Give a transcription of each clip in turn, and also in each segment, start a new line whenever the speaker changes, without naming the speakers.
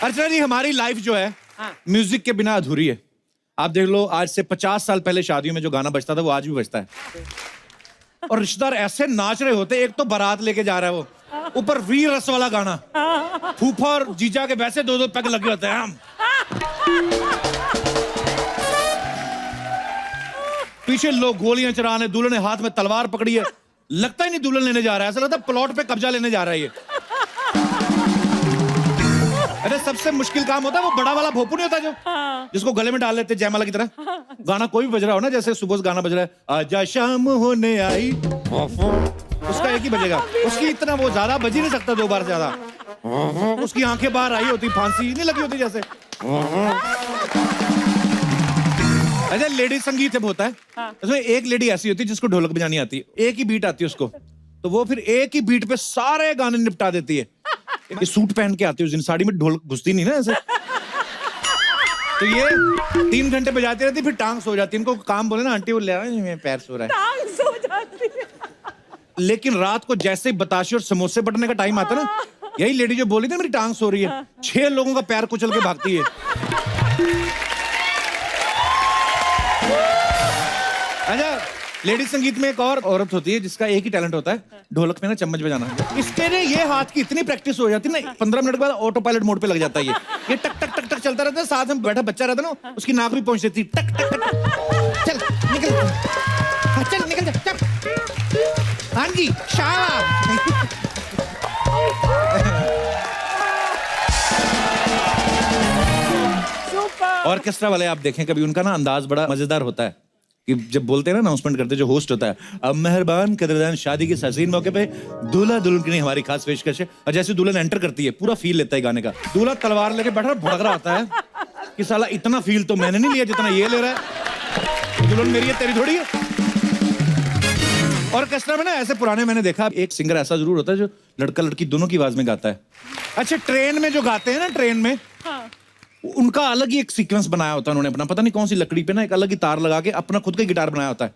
अर्चना जी, हमारी लाइफ जो है म्यूजिक के बिना अधूरी है। आप देख लो, आज से 50 साल पहले शादियों में जो गाना बजता था वो आज भी बजता है। और रिश्तेदार ऐसे नाच रहे होते, एक तो बारात लेके जा रहा है वो, ऊपर वीर रस वाला गाना, फूफा और जीजा के वैसे दो पैग लगे होते हैं। हम पीछे लोग गोलियां चला रहे, दुल्हन ने हाथ में तलवार पकड़ी है, लगता ही नहीं दुल्हन लेने जा रहा है, ऐसा लगता है प्लॉट पे कब्जा लेने जा रहा है ये। अरे सबसे मुश्किल काम होता है वो बड़ा वाला भोपू नहीं होता जो जिसको गले में डाल लेते जयमाला की तरह। गाना कोई भी बज रहा हो ना, जैसे सुबह गाना बज रहा है, आजा शाम होने आई, उसका एक ही बजेगा। उसकी इतना वो ज्यादा बज ही नहीं सकता, 2 बार ज्यादा। उसकी आंखें बाहर आई होती, फांसी नहीं लगी होती जैसे। अच्छा, लेडी संगीत जब होता है उसमें एक लेडी ऐसी होती है जिसको ढोलक बजानी आती है, एक ही बीट आती है उसको, तो वो फिर एक ही बीट पे सारे गाने निपटा देती है। ये सूट पहन के आती है उस दिन, साड़ी में ढोलक घुसती नहीं ना ऐसे, तो ये 3 घंटे बजाती रहती, फिर टांग सो जाती। इनको काम बोले ना, आंटी वो ले मेरे पैर सो रहा है,
टांग सो जाती है।
लेकिन रात को जैसे ही बताशे और समोसे बटने का टाइम आता ना, यही लेडी जो बोली थी मेरी टांग सो रही है, 6 लोगों का पैर कुचल के भागती है। अच्छा, लेडी संगीत में एक और औरत होती है जिसका एक ही टैलेंट होता है, ढोलक पे ना चम्मच बजाना। इसके लिए ये हाथ की इतनी प्रैक्टिस हो जाती है ना, 15 मिनट के बाद ऑटो पायलट मोड पे लग जाता है ये टक टक टक टक चलता रहता है। साथ में बैठा बच्चा रहता है ना, उसकी नाक भी पहुंच जाती है, टक टक टक। चल निकल, हाँ, चल निकल जा, चल। हाँ जी, शाबाश। ऑर्केस्ट्रा वाले आप देखें कभी, उनका ना अंदाज बड़ा मजेदार होता है कि जब बोलते हैं ना, अनाउंसमेंट करते, जो होस्ट होता है, अब मेहरबान कदरदान शादी के हसीन मौके पे दूल्हा दुल्हन के लिए हमारी खास पेशकश है। और जैसे दुल्हन एंटर करती है, पूरा फील लेता है गाने का। दूल्हा तलवार लेके बैठा भड़क रहा होता है कि साला इतना फील तो मैंने नहीं लिया जितना ये ले रहा है, दुल्हन मेरी है तेरी थोड़ी है। ऑर्केस्ट्रा में ना ऐसे पुराने मैंने देखा, एक सिंगर ऐसा जरूर होता है जो लड़का लड़की दोनों की आवाज में गाता है। अच्छा, ट्रेन में जो गाते हैं ना, ट्रेन में उनका अलग ही एक सीक्वेंस बनाया होता है उन्होंने अपना, पता नहीं कौन सी लकड़ी पे ना एक अलग ही तार लगा के अपना खुद का गिटार बनाया होता है।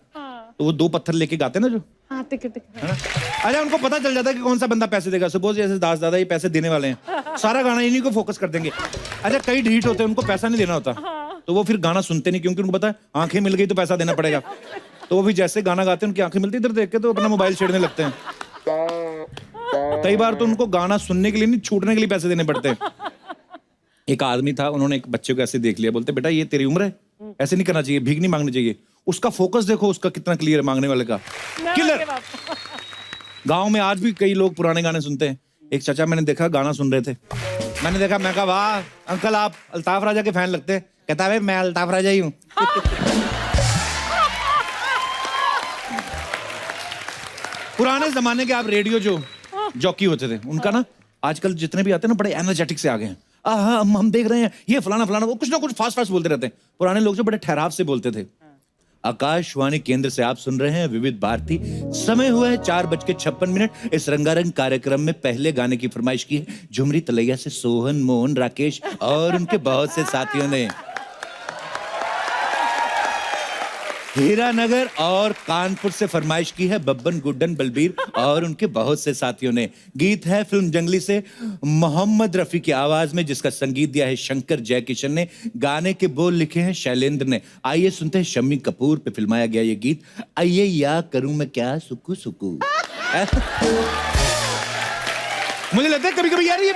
तो वो 2 पत्थर लेके गाते हैं ना जो, अच्छा, उनको पता चल जाता है कि कौन सा बंदा पैसे देगा। सपोज जैसे दास दादा ये पैसे देने वाले हैं, सारा गाना इन्हीं को फोकस कर देंगे। अच्छा, कई ढीठ होते हैं, उनको पैसा नहीं देना होता, तो वो फिर गाना सुनते नहीं, क्योंकि उनको पता है आंखें मिल गई तो पैसा देना पड़ेगा। तो वो भी जैसे गाना गाते हैं, उनकी आंखें मिलती इधर देख के, तो अपना मोबाइल छेड़ने लगते हैं। कई बार तो उनको गाना सुनने के लिए नहीं, छूटने के लिए पैसे देने पड़ते हैं। एक आदमी था, उन्होंने एक बच्चे को ऐसे देख लिया, बोलते बेटा ये तेरी उम्र है, ऐसे नहीं करना चाहिए, भीख नहीं मांगनी चाहिए। उसका फोकस देखो, उसका कितना क्लियर है मांगने वाले का, किलर। गांव में आज भी कई लोग पुराने गाने सुनते हैं। एक चाचा मैंने देखा गाना सुन रहे थे, मैंने देखा, मैं कहा वाह अंकल आप अल्ताफ राजा के फैन लगते हैं। कहता है मैं अल्ताफ राजा ही हूँ। पुराने जमाने के आप रेडियो जो जॉकी होते थे, उनका ना आजकल जितने भी आते हैं ना, बड़े एनर्जेटिक से आ गए हैं। हम देख रहे हैं ये फलाना फलाना, वो कुछ ना कुछ फास्ट फास्ट बोलते रहते हैं। पुराने लोग जो बड़े ठहराव से बोलते थे। आकाशवाणी केंद्र से आप सुन रहे हैं विविध भारती, समय हुआ है 4:56। इस रंगारंग कार्यक्रम में पहले गाने की फरमाइश की है झुमरी तलैया से सोहन, मोहन, राकेश और उनके बहुत से साथियों ने। हीरानगर और कानपुर से फरमाइश की है बब्बन, गुड्डन, बलबीर और उनके बहुत से साथियों ने। गीत है फिल्म जंगली से मोहम्मद रफी की आवाज में, जिसका संगीत दिया है शंकर जयकिशन ने। गाने के बोल लिखे हैं शैलेंद्र ने। आइए सुनते हैं शम्मी कपूर पे फिल्माया गया ये गीत, आइए या करूं मैं क्या सुकू सुकू। मुझे लगता है कभी कभी यार ये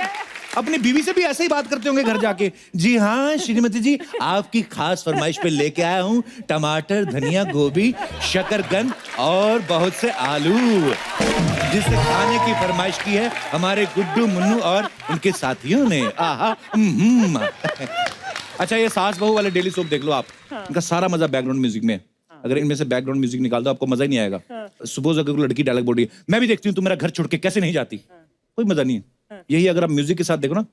अपनी बीवी से भी ऐसे ही बात करते होंगे घर जाके। जी हाँ श्रीमती जी, आपकी खास फरमाइश पे लेके आया हूँ टमाटर, धनिया, गोभी, शकरकंद और बहुत से आलू, जिसे खाने की फरमाइश की है हमारे गुड्डू, मुन्नू और उनके साथियों ने। आहा। अच्छा, ये सास बहू वाले डेली सोप देख लो आप, इनका सारा मजा बैकग्राउंड म्यूजिक में। अगर इनमें से बैकग्राउंड म्यूजिक निकाल दो आपको मजा ही नहीं आएगा। सपोज अगर कोई लड़की डायलॉग बोल रही है, मैं भी देखती हूँ तू मेरा घर छोड़ के कैसे नहीं जाती, कोई मजा नहीं है। यही अगर आप म्यूजिक के साथ देखो ना,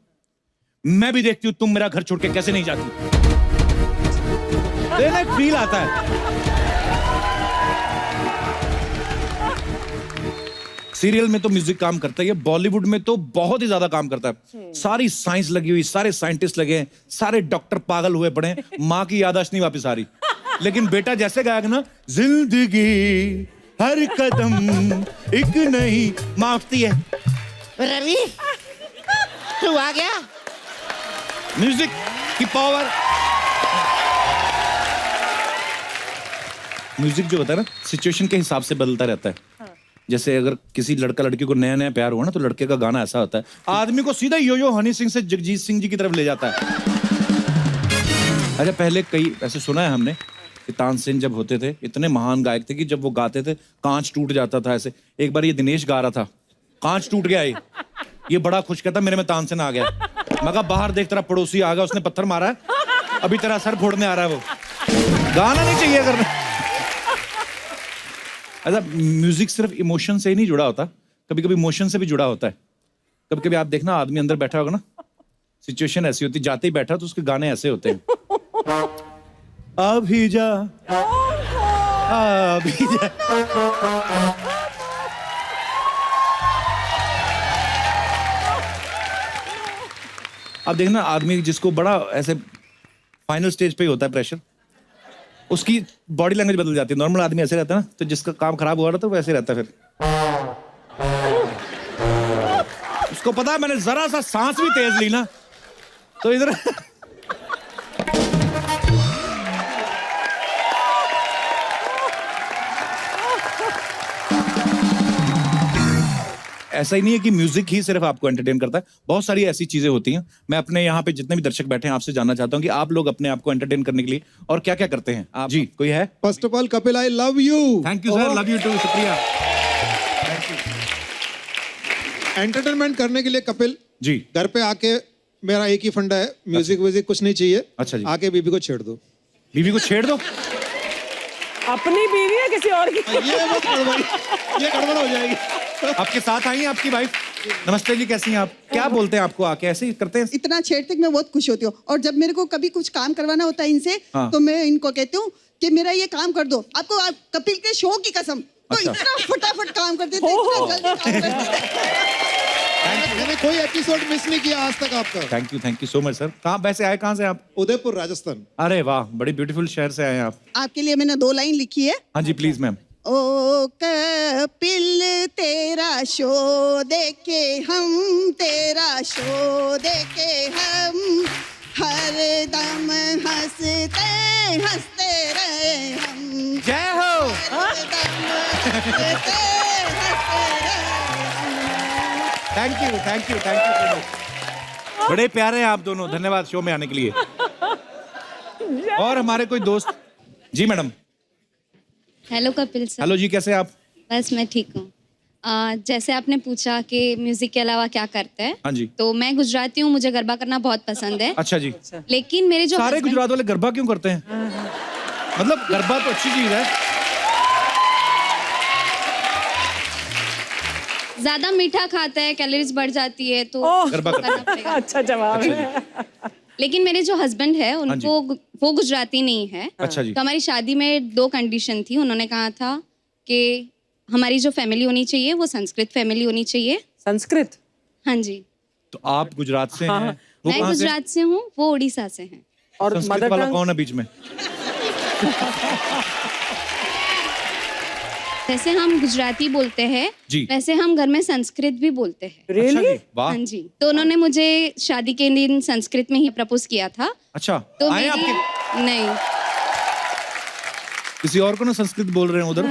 मैं भी देखती हूँ तुम मेरा घर छोड़ के कैसे नहीं जाती, तो एक फील आता है। सीरियल में तो म्यूजिक काम करता है, बॉलीवुड में तो बहुत ही ज्यादा काम करता है। सारी साइंस लगी हुई, सारे साइंटिस्ट लगे हैं, सारे डॉक्टर पागल हुए पड़े हैं, माँ की याददाश्त नहीं वापस आ रही। लेकिन बेटा जैसे गायक ना, जिंदगी हर कदम एक नहीं माफती है।
रवि तू आ गया?
म्यूजिक की पावर। म्यूजिक जो होता है ना सिचुएशन के हिसाब से बदलता रहता है। जैसे अगर किसी लड़का लड़की को नया नया प्यार हुआ ना तो लड़के का गाना ऐसा होता है, आदमी को सीधा यो यो हनी सिंह से जगजीत सिंह जी की तरफ ले जाता है। अच्छा, पहले कई ऐसे सुना है हमने कि तानसेन जब होते थे इतने महान गायक थे कि जब वो गाते थे कांच टूट जाता था। ऐसे एक बार ये दिनेश गा रहा था, कांच टूट गया, ये बड़ा खुश कहता मेरे में तानसेन आ गया। मैं कहा बाहर देख, तेरा पड़ोसी आ गया, उसने पत्थर मारा है, अभी तेरा सर फोड़ने आ रहा है। वो गाना नहीं चाहिए करना। अच्छा, म्यूजिक सिर्फ इमोशन से ही नहीं जुड़ा होता, कभी कभी इमोशन से भी जुड़ा होता है। कभी कभी आप देखना आदमी अंदर बैठा होगा ना, सिचुएशन ऐसी होती, जाते ही बैठा तो उसके गाने ऐसे होते हैं। अभी जा, अभी जा। आप देखना आदमी जिसको बड़ा ऐसे फाइनल स्टेज पे ही होता है प्रेशर, उसकी बॉडी लैंग्वेज बदल जाती है। नॉर्मल आदमी ऐसे रहता है ना, तो जिसका काम खराब हुआ रहा तो वैसे रहता है। फिर उसको पता है मैंने जरा सा सांस भी तेज ली ना तो इधर ऐसा ही नहीं है कि म्यूजिक ही सिर्फ आपको एंटरटेन करता है, बहुत सारी ऐसी चीजें होती हैं। मैं अपने यहाँ पे जितने भी दर्शक बैठे हैं आपसे जानना चाहता हूँ कि आप लोग अपने आप को एंटरटेन करने के लिए और क्या क्या करते हैं आप? जी, कोई है?
First of all Kapil, I love you.
Thank you sir, love you too, शुक्रिया।
एंटरटेनमेंट करने के लिए कपिल
जी,
घर पे आके मेरा एक ही फंडा है, म्यूजिक व्यूजिक कुछ नहीं चाहिए।
अच्छा जी।
आके बीबी को छेड़ दो।
बीवी को छेड़ दो?
अपनी बीवी है किसी और की?
ये गड़बड़ हो जाएगी।
आपके साथ आई है आपकी वाइफ? नमस्ते जी, कैसी हैं आप? क्या बोलते हैं आपको आके? ऐसे ही करते हैं?
इतना छेड़ते कि मैं बहुत खुश होती हूँ। और जब मेरे को कभी कुछ काम करवाना होता है इनसे,
हाँ।
तो मैं इनको कहती हूँ कि मेरा ये काम कर दो। आपको कपिल के शो की कसम, तो
अच्छा।
इतना फटाफट काम कर देते, इतना जल्दी काम कर देते।
मैंने कोई एपिसोड मिस नहीं किया आज तक आपका।
Thank you so much sir. कहाँ वैसे आए, कहाँ से आप?
उदयपुर, राजस्थान।
अरे वाह, बड़ी ब्यूटीफुल शहर से आए हैं आप।
आपके लिए मैंने 2 लाइन लिखी है।
हाँ जी, प्लीज मैम।
ओ कपिल तेरा शो देखे हम, तेरा शो देखे हम, हर दम हंसते हंसते रहे हम।
जय हो।
हर दम हंसते हंसते रहे हम।
Thank you. बड़े प्यारे हैं आप दोनों, धन्यवाद शो में आने के लिए। और हमारे कोई दोस्त? जी madam.
Hello Kapil sir.
Hello जी, कैसे आप?
बस मैं ठीक हूँ। जैसे आपने पूछा कि म्यूजिक के अलावा क्या करते हैं,
हाँ जी।
तो मैं गुजराती हूँ, मुझे गरबा करना बहुत पसंद है।
अच्छा जी।
लेकिन मेरे जो
सारे
husband-
गुजरात वाले गरबा क्यों करते हैं? मतलब गरबा तो अच्छी चीज है।
ज्यादा मीठा खाता है, कैलोरीज बढ़ जाती है, तो
गरबा करते
करना पड़ेगा।
अच्छा जवाब है।
लेकिन मेरे जो हस्बैंड है उनको वो गुजराती नहीं है।
अच्छा जी।
तो हमारी शादी में 2 कंडीशन थी। उन्होंने कहा था कि हमारी जो फैमिली होनी चाहिए वो संस्कृत फैमिली होनी चाहिए।
संस्कृत?
हाँ जी।
तो आप गुजरात से हैं, वो
मैं
कहाँ से?
गुजरात से हूँ, वो उड़ीसा से हैं।
और
संस्कृत
मदर
वाला
टंग?
कौन है बीच में?
जैसे हम गुजराती बोलते हैं
जी।
वैसे हम घर में संस्कृत भी बोलते हैं।
अच्छा
रियली?
जी, वाह।
हाँ जी। तो उन्होंने मुझे शादी के दिन संस्कृत में ही प्रपोज किया था।
अच्छा,
तो
आए
मेरी
आपके?
नहीं,
किसी और को ना संस्कृत बोल रहे हैं उधर।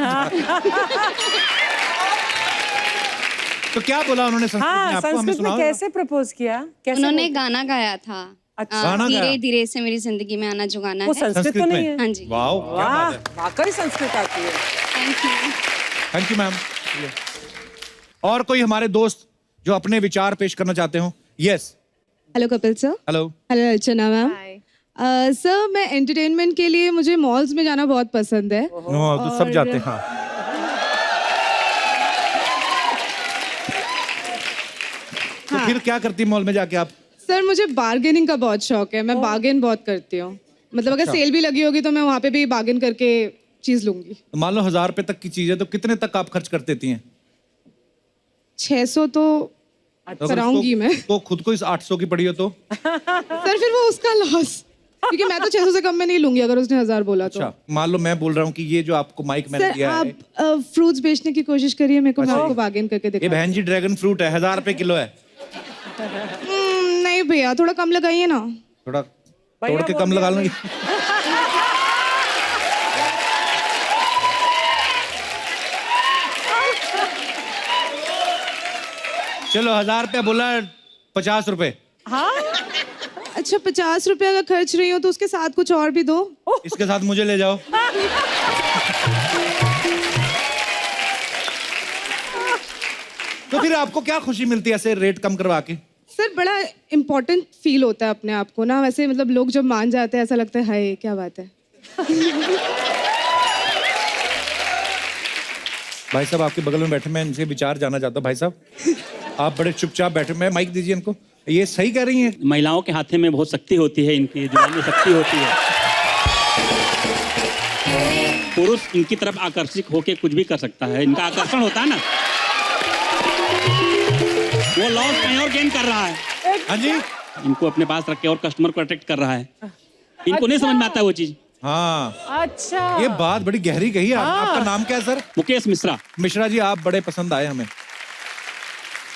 तो क्या बोला उन्होंने संस्कृत में
हाँ,
आपको? हमें
संस्कृत में
सुनाओ।
कैसे प्रपोज किया? कैसे
उन्होंने गाना गाया था।
अच्छा।
गाना गाया?
धीरे धीरे से मेरी जिंदगी में आना जो गाना
वो
है।
संस्कृत तो
संस्कृत
नहीं
में?
है?
हाँ जी।
वाह, क्या
वाह,
बात है।
वाकई संस्कृत आती है।
Thank you.
Thank you ma'am. और कोई हमारे दोस्त जो अपने विचार पेश करना चाहते हो? Yes.
Hello Kapil sir.
Hello.
Hello Archana ma'am. Sir मैं एंटरटेनमेंट के लिए मुझे मॉल्स में जाना बहुत पसंद है।
नो, तो सब जाते हैं। हाँ। तो फिर क्या करती मॉल में जाके आप?
सर मुझे बार्गेनिंग का बहुत शौक है, मैं बार्गेन बहुत करती हूँ। मतलब अगर सेल भी लगी होगी तो मैं वहाँ पे भी बार्गेन करके चीज लूंगी।
तो मान लो 1000 रुपए तक की चीज है तो कितने तक आप खर्च कर देती हैं?
600 तो
तो अगर
कराऊंगी
उसको-
मैं।
उसको खुद को इस 800 की पड़ी हो तो?
सर फिर वो उसका लॉस, क्योंकि मैं तो 600 से कम में नहीं लूंगी अगर उसने 1000 बोला तो।
अच्छा, मान लो मैं बोल रहा हूँ कि ये जो आपको माइक मैंने
सर
दिया है,
आप फ्रूट्स बेचने की कोशिश करिए, मेरे को मैं
अच्छा।
आपको बार्गेन करके
ये
दिखा।
बहन जी ड्रैगन फ्रूट है, 1000 रुपए किलो है।
नहीं भैया, थोड़ा कम लगाइए ना।
थोड़ा तोड़ के कम लगा लो। चलो 1000 रुपया बोला, 50 रुपए।
हाँ
अच्छा 50 रुपया का खर्च रही हो तो उसके साथ कुछ और भी दो।
इसके साथ मुझे ले जाओ। तो फिर आपको क्या खुशी मिलती है ऐसे रेट कम करवा के?
सर बड़ा इम्पोर्टेंट फील होता है अपने आप को ना, वैसे मतलब लोग जब मान जाते हैं ऐसा लगता है हाय क्या बात है।
भाई साहब आपके बगल में बैठे, मैं इनसे विचार जानना चाहता हूँ। भाई साहब आप बड़े चुपचाप बैठे, मैं माइक दीजिए इनको। ये सही कह रही हैं?
महिलाओं के हाथे में बहुत शक्ति होती है, इनकी जुबान में शक्ति होती है। पुरुष इनकी तरफ आकर्षित होके कुछ भी कर सकता है, इनका आकर्षण होता है ना, वो लॉस कहीं और गेन कर रहा है।
हाँ जी,
इनको अपने पास रख के और कस्टमर को अट्रैक्ट कर रहा है। इनको नहीं समझ में आता है वो चीज।
हाँ
अच्छा,
ये बात बड़ी गहरी कही है। आपका नाम क्या है सर?
मुकेश मिश्रा।
मिश्रा जी आप बड़े पसंद आए हमें।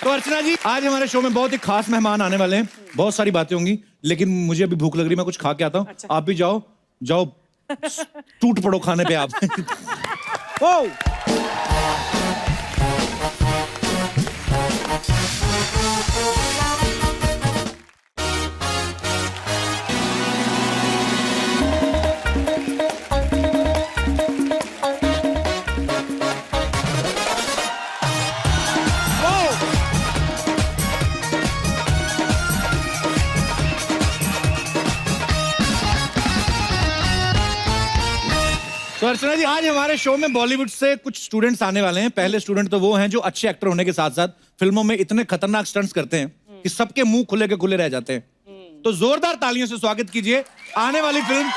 तो अर्चना जी आज हमारे शो में बहुत ही खास मेहमान आने वाले हैं, बहुत सारी बातें होंगी, लेकिन मुझे अभी भूख लग रही है, मैं कुछ खा के आता हूँ। आप भी जाओ जाओ, टूट पड़ो खाने पे आप। ओ तो अर्चना जी आज हमारे शो में बॉलीवुड से कुछ स्टूडेंट्स आने वाले हैं। पहले स्टूडेंट तो वो हैं जो अच्छे एक्टर होने के साथ साथ फिल्मों में इतने खतरनाक स्टंट्स करते हैं कि सबके मुंह खुले के खुले रह जाते हैं। तो जोरदार तालियों से स्वागत कीजिए आने वाली film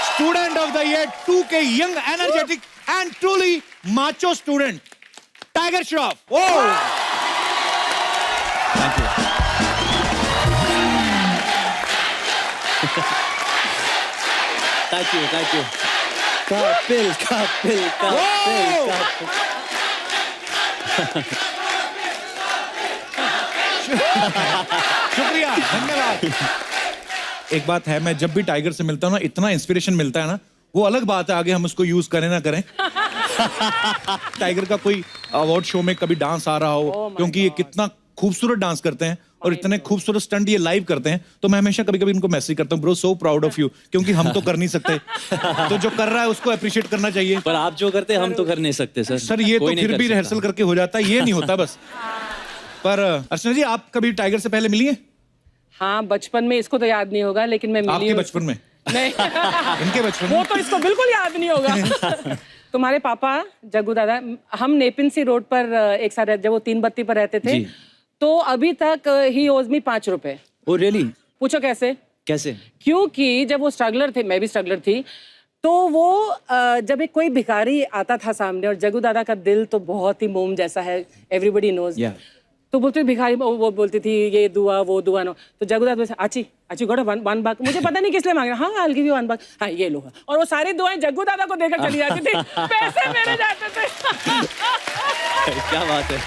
student of the year 2 के young energetic and truly macho student Tiger Shroff. Oh
thank you thank you. Kapil Kapil Kapil Kapil.
शुक्रिया, धन्यवाद। एक बात है, मैं जब भी टाइगर से मिलता हूँ ना, इतना इंस्पिरेशन मिलता है ना, वो अलग बात है आगे हम उसको यूज करें ना करें। टाइगर का कोई अवार्ड शो में कभी डांस आ रहा हो, क्योंकि ये कितना खूबसूरत डांस करते हैं और इतने खूबसूरत स्टंट ये लाइव करते हैं, तो मैं हमेशा कभी कभी इनको मैसेज करता हूँ, bro so proud of you, क्योंकि हम तो कर नहीं सकते। तो जो कर रहा है उसको अप्रिशिएट करना चाहिए।
पर आप जो करते हैं हम तो कर नहीं सकते सर।
सर ये तो फिर भी रिहर्सल करके हो जाता है, ये नहीं होता बस। पर अर्चना जी आप कभी टाइगर से पहले मिली हैं?
हाँ बचपन में, इसको तो याद नहीं होगा लेकिन मैं मिली
आपके
हूँ।
बचपन में?
नहीं
इनके बचपन
वो
में?
तो इसको बिल्कुल याद नहीं होगा। तुम्हारे पापा जग्गू दादा, हम नेपिन सी रोड पर एक साथ जब वो 3 बत्ती पर रहते थे, तो अभी तक ही ओज मी 5 रुपए।
Oh really?
पूछो कैसे?
कैसे?
क्योंकि जब वो स्ट्रगलर थे, मैं भी स्ट्रगलर थी, तो वो जब एक कोई भिखारी आता था सामने, और जग्गू दादा का दिल तो बहुत ही मोम जैसा है, एवरीबडी नोज। तो बोलते भिखारी, वो बोलती थी ये दुआ वो दुआ नो, तो जग्गू दादा बोलते आची आची गोड़ा 1 बाग, मुझे पता नहीं किस लिए मांग रहा, हाँ I'll give you 1 बाग, हाँ ये लो। और वो सारी दुआएं जग्गू दादा को देकर चली जाती थी, पैसे मेरे जाते थे।
क्या बात है।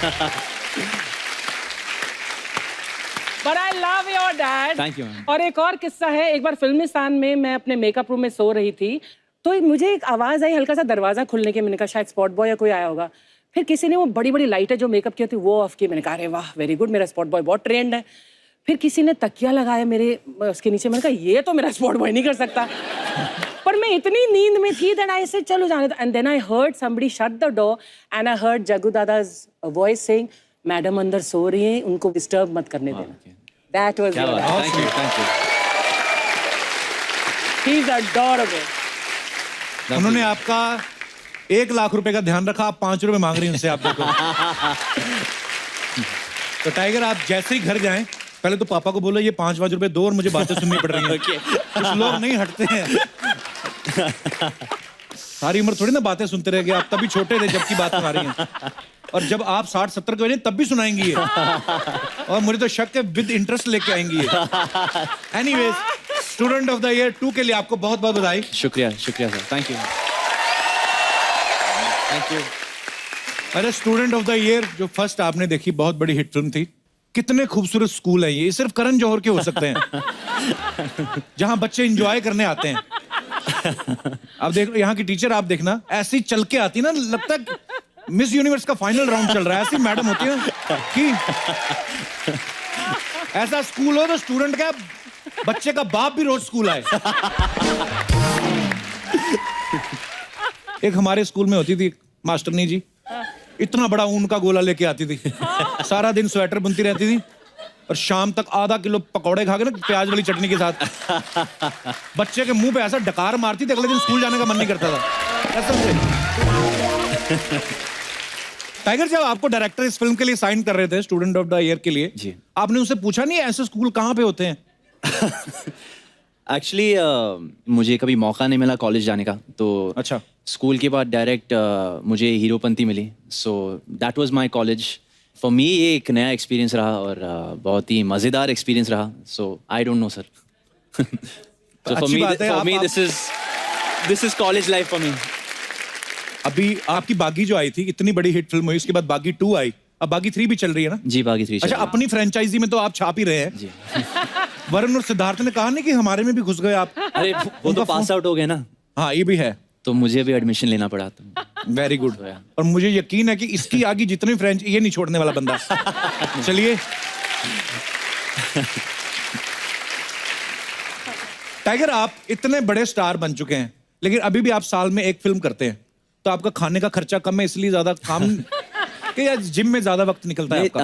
But I love your dad.
Thank you, ma'am.
और एक और किस्सा है, एक बार फिल्मिस्तान में मैं अपने मेकअप रूम में सो रही थी, तो मुझे एक आवाज आई हल्का सा दरवाजा खुलने की, मैंने कहा शायद स्पॉट बॉय या कोई आया होगा। फिर किसी ने वो बड़ी बड़ी लाइटें जो मेकअप की होती वो ऑफ की, मैंने कहा अरे वाह वेरी गुड, मेरा स्पॉट बॉय बहुत ट्रेंड है। फिर किसी ने तकिया लगाया मेरे उसके नीचे, मैंने कहा ये तो मेरा स्पॉट बॉय नहीं कर सकता। पर मैं इतनी नींद में थी दैट आई सेड चलो जाने दो, and then I heard somebody shut the door and I heard Jaggu Dada's voice saying madam अंदर सो रही हैं, उनको डिस्टर्ब मत करने देना। That was
क्या बात है। Thank you thank you.
He's adorable.
उन्होंने आपका 1 लाख रुपए का ध्यान रखा, आप 5 रुपए मांग रही हैं उनसे, आप देखो। तो टाइगर आप जैसे ही घर जाएं, पहले तो पापा को बोलो ये 5 रुपए दो और मुझे बातें सुननी पड़ रही हैं। कुछ लोग नहीं हटते हैं। सारी उम्र थोड़ी ना बातें सुनते रह गए, आप तभी छोटे थे जबकि बात सुना रही हैं, और जब आप 60-70 के बने तब भी सुनाएंगी ये। और मुझे तो शक है विद इंटरेस्ट लेके आएंगी ये। Anyways student of the year 2 के लिए आपको बहुत बहुत बधाई।
शुक्रिया शुक्रिया sir, thank you thank you.
अरे स्टूडेंट ऑफ द ईयर जो फर्स्ट आपने देखी, बहुत बड़ी हिट फिल्म थी। कितने खूबसूरत स्कूल है ये, सिर्फ करण जौहर के हो सकते हैं। जहां बच्चे एंजॉय करने आते हैं। अब देख यहाँ की टीचर आप देखना, ऐसी चल के आती ना, लगता है मिस यूनिवर्स का फाइनल राउंड चल रहा है। ऐसी मैडम होती है कि ऐसा स्कूल हो तो स्टूडेंट का बच्चे का बाप भी रोज स्कूल आए। एक हमारे स्कूल में होती थी मास्टरनी जी, इतना बड़ा ऊन का गोला लेके आती थी, सारा दिन स्वेटर बुनती रहती थी और शाम तक आधा किलो पकौड़े खा के ना प्याज वाली चटनी के साथ बच्चे के मुंह पे ऐसा डकार मारती थी, अगले दिन स्कूल जाने का मन नहीं करता था। कसम से। टाइगर, जब आपको डायरेक्टर इस फिल्म के लिए साइन कर रहे थे स्टूडेंट ऑफ द ईयर के लिए
जी,
आपने उनसे पूछा नहीं ऐसे स्कूल कहाँ पे होते हैं?
एक्चुअली मुझे कभी मौका नहीं मिला कॉलेज जाने का, तो
अच्छा,
स्कूल के बाद डायरेक्ट मुझे हीरोपंती मिली, so that was my college. For me ये एक नया एक्सपीरियंस रहा और बहुत ही मज़ेदार एक्सपीरियंस रहा, सो आई डोंट नो सर। सो
अच्छी बात है,
for me this is college life for me.
अभी आपकी बागी जो आई थी, इतनी बड़ी हिट फिल्म हुई, उसके बाद बागी 2 आई, अब बागी 3 भी चल रही है ना?
जी, बागी 3।
अच्छा, अपनी फ्रेंचाइजी में तो आप छाप ही रहे हैं
जी।
वरुण और सिद्धार्थ ने कहा नहीं कि हमारे में भी घुस गए आप?
अरे वो तो पास आउट हो गए ना।
हाँ, ये भी है,
तो मुझे भी एडमिशन लेना पड़ा। तो
वेरी गुड। और मुझे यकीन है कि इसकी आगे जितनी फ्रेंच, ये नहीं छोड़ने वाला बंदा। चलिए टाइगर, आप इतने बड़े स्टार बन चुके हैं, लेकिन अभी भी आप साल में एक फिल्म करते हैं, तो आपका खाने का खर्चा कम है, इसलिए ज्यादा काम कि या जिम में ज्यादा वक्त निकलता है आपका?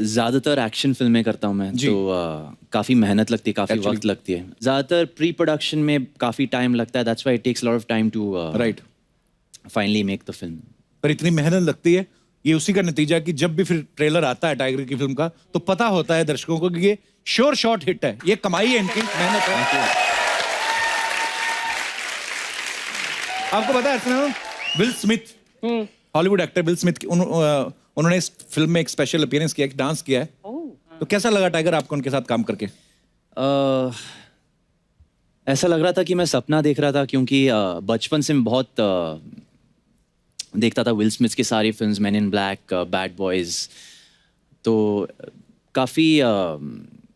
ज्यादातर एक्शन फिल्में करता हूँ मैं, तो काफी मेहनत लगती है, काफी वक्त लगती है। ज्यादातर प्री प्रोडक्शन में काफी टाइम लगता है, that's why it takes lot of time to
right
finally make the film.
पर इतनी मेहनत लगती है, ये उसी का नतीजा है कि जब भी फिर ट्रेलर आता है टाइगर की फिल्म का, तो पता होता है दर्शकों को कि ये श्योर शॉट हिट है, ये कमाई है इनकी, मेहनत है। आपको पता है will Smith, Hollywood actor will Smith, उन्होंने इस फिल्म में एक स्पेशल अपीयरेंस किया, डांस किया है। तो कैसा लगा टाइगर आपको उनके साथ काम करके?
ऐसा लग रहा था कि मैं सपना देख रहा था, क्योंकि बचपन से मैं बहुत देखता था विल स्मिथ की सारी films, man in black, bad boys, तो काफ़ी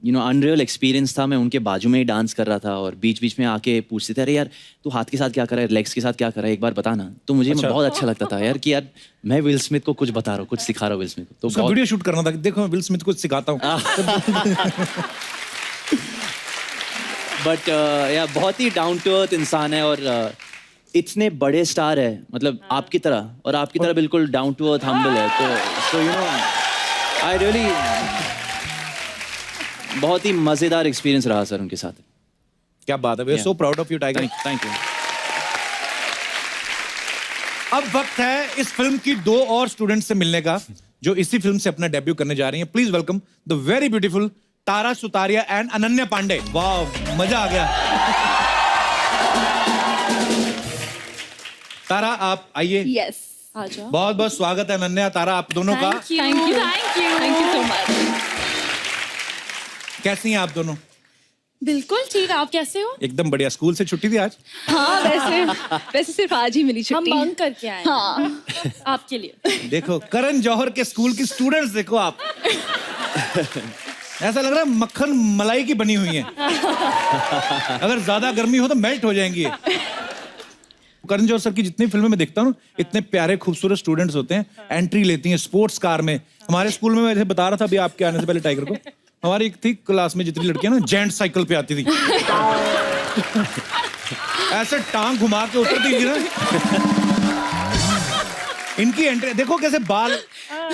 अनरियल एक्सपीरियंस था। मैं उनके बाजू में ही डांस कर रहा था और बीच बीच में आके पूछते थे, अरे यार तू हाथ के साथ क्या कर रहा है, लेग्स के साथ क्या कर रहा है, एक बार बता ना। तो मुझे बहुत अच्छा लगता था यार कि यार मैं विल स्मिथ को कुछ बता रहा हूँ, कुछ सिखा रहा हूँ विल स्मिथ को। तो
उसका वीडियो शूट करना था कि देखो मैं विल स्मिथ को सिखाता हूँ।
बट यार बहुत ही डाउन टू अर्थ इंसान है, और इतने बड़े स्टार है, मतलब आपकी तरह, और आपकी तरह बिल्कुल डाउन टू अर्थ हम्बल है, तो यू नो आई रियली, बहुत ही मजेदार एक्सपीरियंस रहा सर उनके साथ।
क्या बात है, we are so proud of you Tiger.
Thank you.
अब वक्त है इस फिल्म की 2 और स्टूडेंट से मिलने का, जो इसी फिल्म से अपना डेब्यू करने जा रही हैं। Please welcome the very beautiful Tara Sutaria and Ananya Panday. वाह, मजा आ गया। तारा आप आइए।
यस, आ जाओ।
बहुत बहुत स्वागत है अनन्या, तारा, आप दोनों का।
Thank you so much.
कैसी हैं आप दोनों?
बिल्कुल ठीक, आप कैसे हो?
एकदम बढ़िया। स्कूल से छुट्टी थी आज?
हाँ, वैसे सिर्फ आज ही मिली छुट्टी। हम बंक करके आए। हाँ, आपके लिए।
देखो करण जौहर के स्कूल की स्टूडेंट्स देखो आप। ऐसा लग रहा है मक्खन मलाई की बनी हुई है। अगर ज्यादा गर्मी हो तो मेल्ट हो जाएंगी। करण जौहर सर की जितनी फिल्में मैं देखता हूँ, इतने प्यारे खूबसूरत स्टूडेंट्स होते हैं, एंट्री लेती हैं स्पोर्ट्स कार में। हमारे स्कूल में, मैं बता रहा था अभी आपके आने से पहले टाइगर को, हमारी एक थी क्लास में जितनी लड़कियां ना, जेंट साइकिल पे आती थी। ऐसे टांग घुमा के उतरती थी ना। इनकी एंट्री देखो, कैसे बाल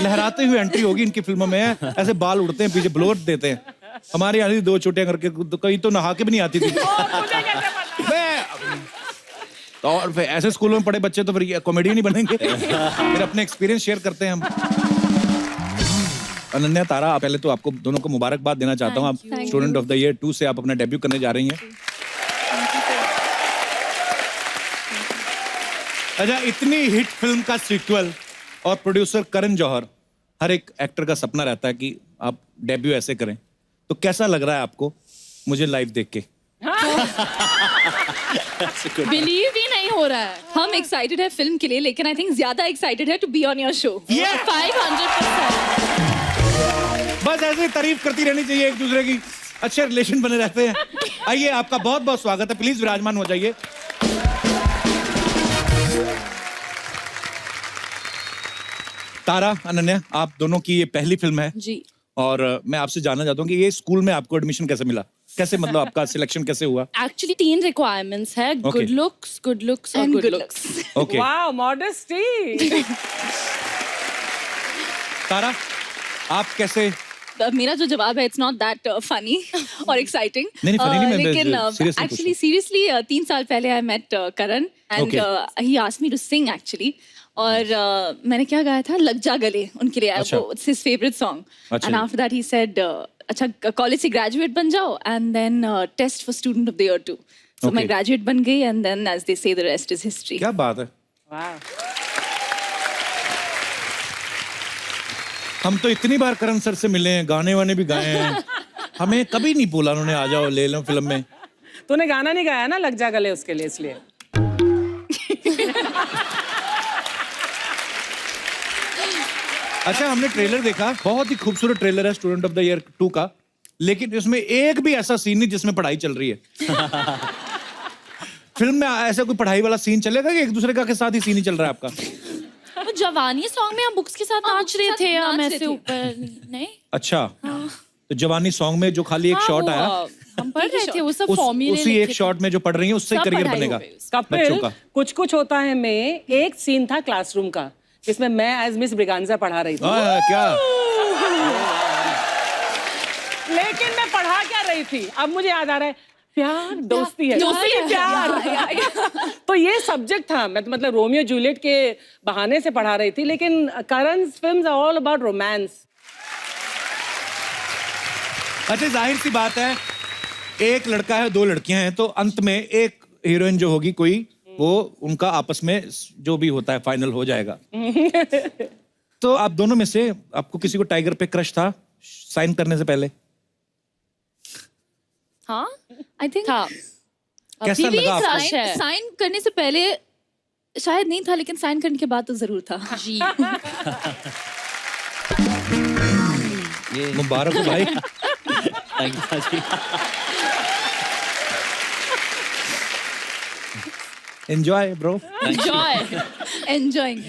लहराते हुए एंट्री होगी इनकी फिल्मों में। ऐसे बाल उड़ते हैं, पीछे ब्लोअर देते हैं। हमारी यहाँ 2 चोटियां करके, कहीं तो नहा के भी नहीं आती थी। और फिर ऐसे स्कूलों में पढ़े बच्चे तो फिर कॉमेडियन नहीं बनेंगे। फिर अपने एक्सपीरियंस शेयर करते हैं हम। अनन्या, तारा, पहले तो आपको दोनों को मुबारकबाद देना चाहता हूँ। आप स्टूडेंट ऑफ द ईयर 2 से आप अपना डेब्यू करने जा रही हैं। अच्छा, इतनी हिट फिल्म का सीक्वल, और प्रोड्यूसर करण जौहर, हर एक एक्टर का सपना रहता है कि आप डेब्यू ऐसे करें, तो कैसा लग रहा है आपको मुझे लाइव देख के?
बिलीव ही नहीं हो रहा है। हम एक्साइटेड है फिल्म के लिए, लेकिन आई थिंक ज्यादा एक्साइटेड है to be on your show. 500%।
बस ऐसे ही तारीफ करती रहनी चाहिए एक दूसरे की। अच्छे रिलेशन बने रहते हैं। आइए, आपका बहुत बहुत स्वागत है, प्लीज विराजमान हो जाइए। तारा, अनन्या, आप दोनों की ये पहली फिल्म है
जी।
और मैं आपसे जानना चाहता हूँ कि ये स्कूल में आपको एडमिशन कैसे मिला, कैसे मतलब आपका सिलेक्शन कैसे हुआ?
एक्चुअली 3 रिक्वायरमेंट्स है,
Okay.
गुड लुक्स और good looks.
Okay
wow, modesty.
Tara, आप कैसे?
मेरा जो जवाब है, इट्स नॉट दैट फनी और एक्साइटिंग।
नहीं, funny नहीं, मैं
लेकिन
seriously पूछ
एक्चुअली सीरियसली 3 साल पहले I met Karan and
Okay.
He asked me to sing actually. और मैंने क्या गाया था, लग जा गले उनके लिए,
अच्छा।
वो इट्स हिज फेवरेट सॉन्ग।
अच्छा
एंड
जी।
आफ्टर दैट ही सेड अच्छा कॉलेज से ग्रेजुएट बन जाओ and then test for student of the year 2। So मैं
Okay.
ग्रेजुएट बन गई एंड देन एज दे से द रेस्ट इज हिस्ट्री।
क्या बात है।
वाह,
हम तो इतनी बार करण सर से मिले हैं, गाने वाने भी गाए हैं, हमें कभी नहीं बोला उन्होंने आ जाओ ले लो फिल्म में।
तूने गाना नहीं गाया ना लग जा गले उसके लिए, इसलिए।
अच्छा, हमने ट्रेलर देखा, बहुत ही खूबसूरत ट्रेलर है स्टूडेंट ऑफ द ईयर 2 का, लेकिन इसमें एक भी ऐसा सीन नहीं जिसमें पढ़ाई चल रही है। फिल्म में ऐसा कोई पढ़ाई वाला सीन चलेगा कि एक दूसरे का के साथ ही सीन ही चल रहा है आपका?
वो जवानी सॉन्ग में हम बुक्स के साथ नाच रहे थे, हम ऐसे ऊपर नहीं।
अच्छा, तो जवानी सॉन्ग में जो खाली एक शॉट आया,
हम पढ़ रहे थे वो सब
उसी एक शॉट में जो पढ़ रही है उससे
सब
करियर
पढ़ाई
बनेगा
हो गई उसकी।
बच्चों
कपिल,
का।
कुछ कुछ होता है में एक सीन था क्लासरूम का जिसमें मैं एज मिस ब्रिगांजा पढ़ा रही थी।
क्या
लेकिन मैं पढ़ा क्या रही थी, अब मुझे याद आ रहा है, प्यार दोस्ती है,
दोस्ती है,
प्यार। तो ये सब्जेक्ट था, मैं तो मतलब रोमियो जूलियट के बहाने से पढ़ा रही थी, लेकिन Karan's films are all about romance.
अच्छा, जाहिर सी बात है, एक लड़का है 2 लड़कियां हैं, तो अंत में एक हीरोइन जो होगी कोई, वो उनका आपस में जो भी होता है फाइनल हो जाएगा। तो आप दोनों में से आपको किसी को टाइगर पे क्रश था साइन करने से पहले?
हाँ, आई थिंक था।
कैसा
अभी भी
लगा आपको?
क्रश है। साइन करने से पहले शायद नहीं था, लेकिन साइन करने के बाद तो जरूर था। जी।
मुबारक हो भाई।
Thank you, Paji.
Enjoy bro.
Enjoying.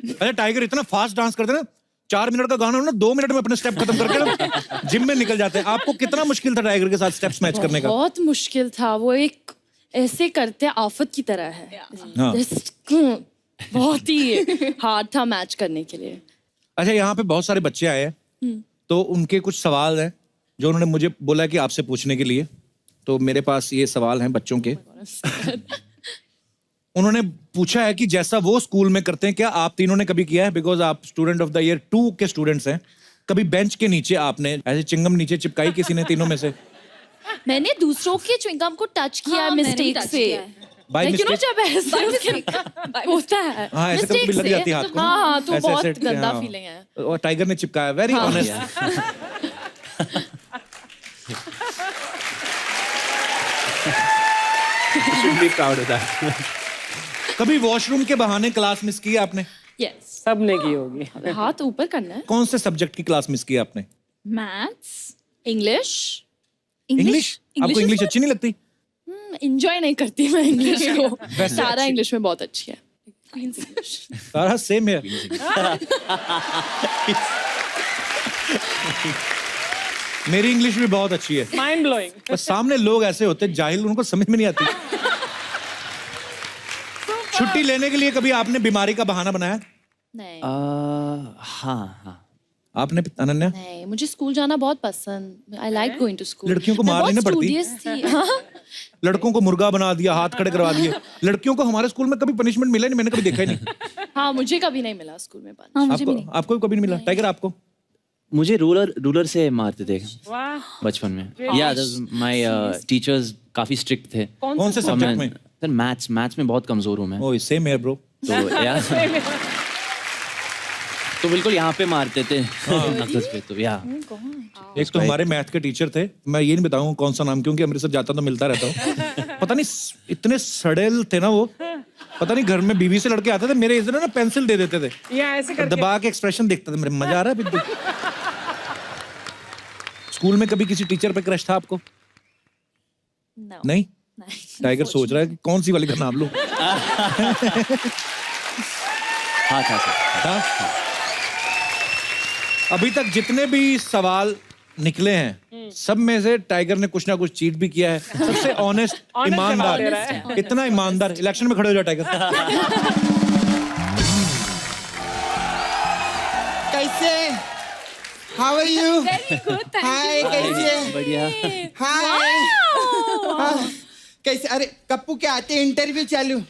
अच्छा, टाइगर इतना फास्ट डांस करते हैं ना, 4 मिनट का गाना हो ना, 2 मिनट में अपने स्टेप खत्म करके ना जिम में निकल जाते हैं। आपको कितना मुश्किल था टाइगर के साथ स्टेप्स मैच करने का?
बहुत मुश्किल था, वो एक ऐसे करते आफत की तरह है।
हाँ।
बहुत ही हार्ड था मैच करने के लिए।
अच्छा, यहाँ पे बहुत सारे बच्चे आए हैं, तो उनके कुछ सवाल हैं जो उन्होंने मुझे बोला कि आपसे पूछने के लिए। तो मेरे पास ये सवाल हैं बच्चों के। उन्होंने पूछा है कि जैसा वो स्कूल में करते हैं, क्या आप तीनों ने कभी किया है? बिकॉज आप स्टूडेंट ऑफ द ईयर 2 के स्टूडेंट्स हैं। कभी बेंच के नीचे आपने ऐसे चिंगम नीचे चिपकाई किसी ने तीनों में से?
मैंने दूसरों के च्युइंगम को टच किया मिस्टेक से।
Bye
Like, you know,
mistake?
जब ऐसे होता है
हाँ, ऐसे कभी
mistake
लग
से,
जाती है हाथ को ना।
हाँ, तो
ऐसे-
बहुत
ऐसे-
गंदा
हाँ।
फीलिंग है।
और टाइगर ने चिपकाया, very honest.
Should be proud of that.
कभी वॉशरूम के बहाने क्लास मिस की है आपने?
यस,
सबने की होगी।
हाथ ऊपर करना है।
कौन से सब्जेक्ट की क्लास मिस की है आपने?
Maths, English.
इंग्लिश? आपको इंग्लिश अच्छी नहीं लगती?
एंजॉय नहीं करती मैं इंग्लिश को।
वैसे
सारा
अच्छी-
इंग्लिश में बहुत अच्छी है। Queen's English.
सारा सेम है। मेरी इंग्लिश भी बहुत अच्छी है,
माइंड ब्लोइंग।
पर सामने लोग ऐसे होते हैं जाहिल, उनको समझ में नहीं आती। छुट्टी लेने के लिए कभी आपने बीमारी का बहाना बनाया?
नहीं
हाँ।
आपने अनन्या?
नहीं, मुझे स्कूल जाना बहुत पसंद। I like going to school.
लड़कियों को मार लेना पड़ती।
थी। हाँ?
लड़कों को मुर्गा बना दिया, हाथ खड़े करवा दिए। लड़कियों को हमारे स्कूल में कभी पनिशमेंट मिला नहीं, मैंने कभी देखा ही नहीं।
हाँ, मुझे कभी नहीं मिला स्कूल में punch।
आपको कभी नहीं मिला? टाइगर आपको?
मुझे रूलर से मारते थे
वाह,
बचपन में। या माय टीचर्स काफी स्ट्रिक्ट थे।
कौन से
और
सब्जेक्ट में?
सर मैथ्स में बहुत कमजोर हूँ मैं।
ओह, सेम है ब्रो।
तो या तो बिल्कुल यहाँ पे मारते थे नक्स पे। तो या
एक तो हमारे मैथ के टीचर थे, मैं ये नहीं बताऊंगा कौन सा नाम, क्योंकि अमृतसर जाता तो मिलता रहता हूँ। पता नहीं इतने सड़ेल थे ना वो, पता नहीं घर में बीवी से लड़के आते थे, मेरे इधर ना पेंसिल दे देते थे,
या ऐसे करके।
दबा के एक्सप्रेशन देखते थे, मेरे मजा आ रहा है बिल्कुल। स्कूल में कभी किसी टीचर पे क्रश था आपको?
No.
नहीं?
नहीं।
टाइगर सोच रहा है कि कौन सी वाली का नाम लूं।
हाँ था सर।
था? अभी तक जितने भी सवाल निकले हैं सब में से टाइगर ने कुछ ना कुछ चीट भी किया है। सबसे ऑनेस्ट ईमानदार,
जवाब दे रहा है।
इतना ईमानदार। इलेक्शन में खड़े हो जाओ टाइगर।
कैसे? How are you?
Very good, thank
hi
you.
कैसे?
बढ़िया।
हाय कैसे? अरे कप्पू के आते इंटरव्यू चालू।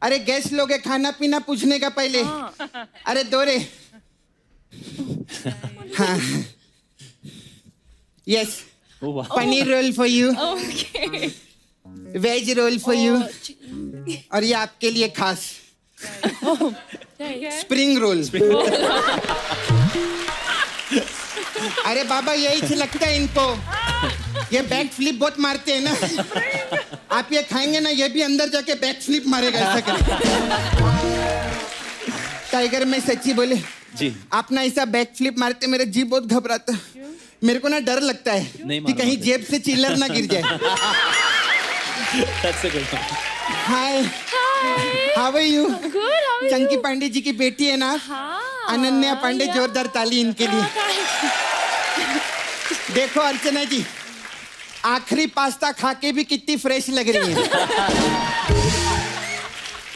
अरे गेस्ट लोग है, खाना पीना पूछने का पहले। अरे दोरे। हाँ yes paneer roll for you,
Okay.
Veg roll for you, और ये आपके लिए खास स्प्रिंग रोल। अरे बाबा यही लगता है इनको, ये बैक फ्लिप बहुत मारते हैं ना। आप ये खाएंगे ना, ये भी अंदर जाके बैक फ्लिप मारेगा ऐसा करके। टाइगर में सच्ची बोले
जी।
आप ना ऐसा बैक फ्लिप मारते मेरा जीभ बहुत घबराता। मेरे को ना डर लगता है
नहीं
कि कहीं
मालूम
जेब से चिल्लर ना गिर जाए।
That's a good one.
Hi how are you?
Good, how are you?
Chunky Panday ji की बेटी है ना, अनन्या पांडे। जोरदार ताली इनके लिए। देखो अर्चना जी, आखिरी पास्ता खा के भी कितनी फ्रेश लग रही है।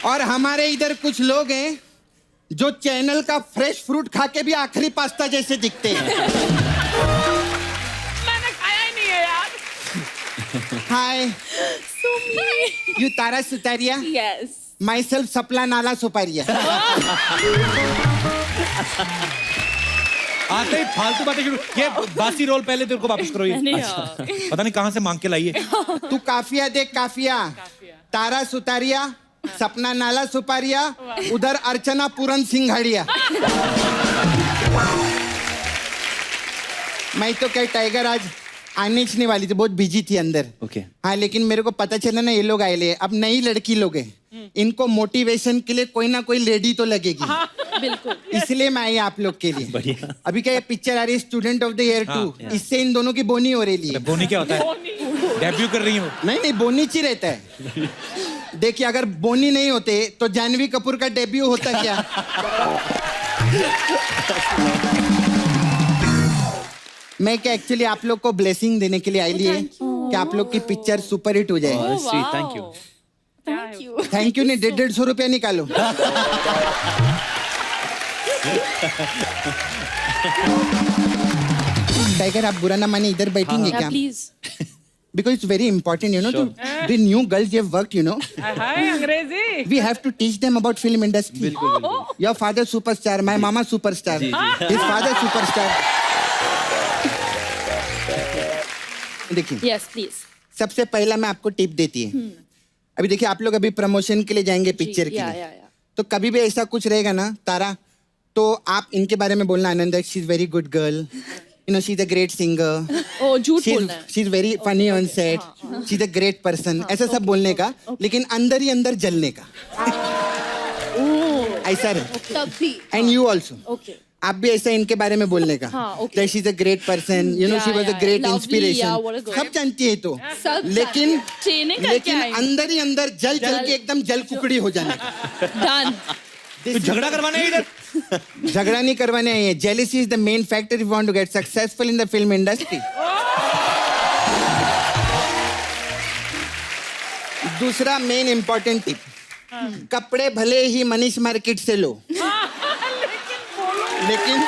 और हमारे इधर कुछ लोग हैं जो चैनल का फ्रेश फ्रूट खा के भी आखिरी पास्ता जैसे दिखते हैं।
मैंने खाया ही नहीं है यार।
Hi
So mean.
You Tara Sutaria,
Yes.
Myself सपला नाला सुपारिया।
आते ही फालतू बातें शुरू। ये बासी रोल पहले तेरे को वापस करो ये।
नहीं,
पता नहीं कहाँ से मांग के लाई है।
तू काफिया देख काफिया, तारा सुतारिया, सपना नाला सुपारिया, उधर अर्चना पूरन सिंघाड़िया। मैं तो क्या टाइगर आज आने नहीं वाली थी, बहुत बिजी थी अंदर।
Okay.
हाँ लेकिन मेरे को पता चला ना ये लोग आए ले, अब नई लड़की लोग हैं, इनको मोटिवेशन के लिए कोई ना कोई लेडी तो लगेगी।
बिल्कुल।
इसलिए मैं आई आप लोग के लिए।
बढ़िया।
अभी क्या ये पिक्चर आ रही है स्टूडेंट ऑफ द ईयर 2, इससे इन दोनों की बोनी हो रही है।
बोनी क्या होता है? डेब्यू कर रही हूँ।
नहीं नहीं बोनी ही रहता है। देखिए अगर बोनी नहीं होते तो जानवी कपूर का डेब्यू होता क्या। मैं क्या एक्चुअली आप लोग को ब्लेसिंग देने के लिए आई लिए कि आप लोग की पिक्चर सुपर हिट हो जाए।
Oh, sweet. Thank you.
Thank you.
Thank you नहीं, 150 रुपया निकालो। टाइगर आप बुरा ना माने, इधर बैठेंगे
Yeah,
क्या?
please.
Because it's very important, you know, to the new girls you have worked, you know.
हाय अंग्रेजी।
We have to teach them about film industry. Your father superstar, my mama superstar, his father superstar. देखिए
Yes, please.
सबसे पहला मैं आपको tip देती है। अभी देखिए आप लोग अभी प्रमोशन के लिए जाएंगे पिक्चर के
Yeah,
लिए,
yeah, yeah.
तो कभी भी ऐसा कुछ रहेगा ना तारा, तो आप इनके बारे में बोलना Anand, she is very good girl, you know she is a great singer,
Oh, झूठ बोलना है।
She is very funny on set, she is a great person, ऐसा सब बोलने का, लेकिन अंदर ही अंदर जलने का। ऐसा रहे।
तब भी।
And you also,
Okay.
आप भी ऐसा इनके बारे में बोलने का।
हाँ, okay.
She is a great person, you know
Yeah,
she was a
yeah,
great
lovely,
inspiration.
yeah, what a girl.
सब जानती है तो,
सब
लेकिन
Training करके
लेकिन
आई।
अंदर ही अंदर जल जल के एकदम जल कुकड़ी हो जाने का।
Done.
तो झगड़ा करवाने हैं इधर।
झगड़ा नहीं करवाने आई है। Jealousy is the main factor if you want to get successful in the film industry. दूसरा मेन इंपॉर्टेंट टिप, कपड़े भले ही मनीष मार्केट से लो, लेकिन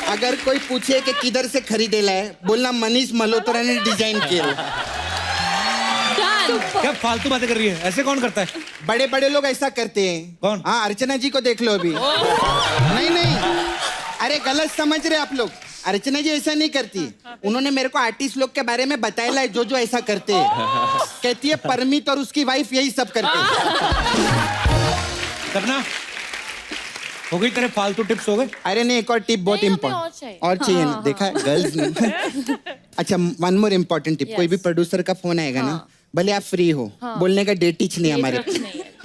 अगर कोई पूछे कि किधर से खरीदेला है, बोलना मनीष मल्होत्रा ने डिजाइन किया।
Done.
क्या फालतू बातें कर रही है? ऐसे कौन करता है?
बड़े बड़े लोग ऐसा करते हैं।
कौन?
हाँ अर्चना जी को देख लो अभी। नहीं नहीं, अरे गलत समझ रहे आप लोग, अर्चना जी ऐसा नहीं करती। उन्होंने मेरे को आर्टिस्ट लोग के बारे में बताया है जो जो ऐसा करते हैं। कहती है परमीत और उसकी वाइफ यही सब करते हैं।
सपना हो गई तेरे फालतू टिप्स हो गए?
अरे नहीं, एक और टिप बहुत
नहीं, हमें
इम्पोर्टेंट
और चाहिए।
ना, देखा है गर्ल्स ने। अच्छा वन मोर इम्पोर्टेंट टिप, कोई भी प्रोड्यूसर का फोन आएगा ना, भले आप फ्री हो, बोलने का डेट टीच नहीं हमारे,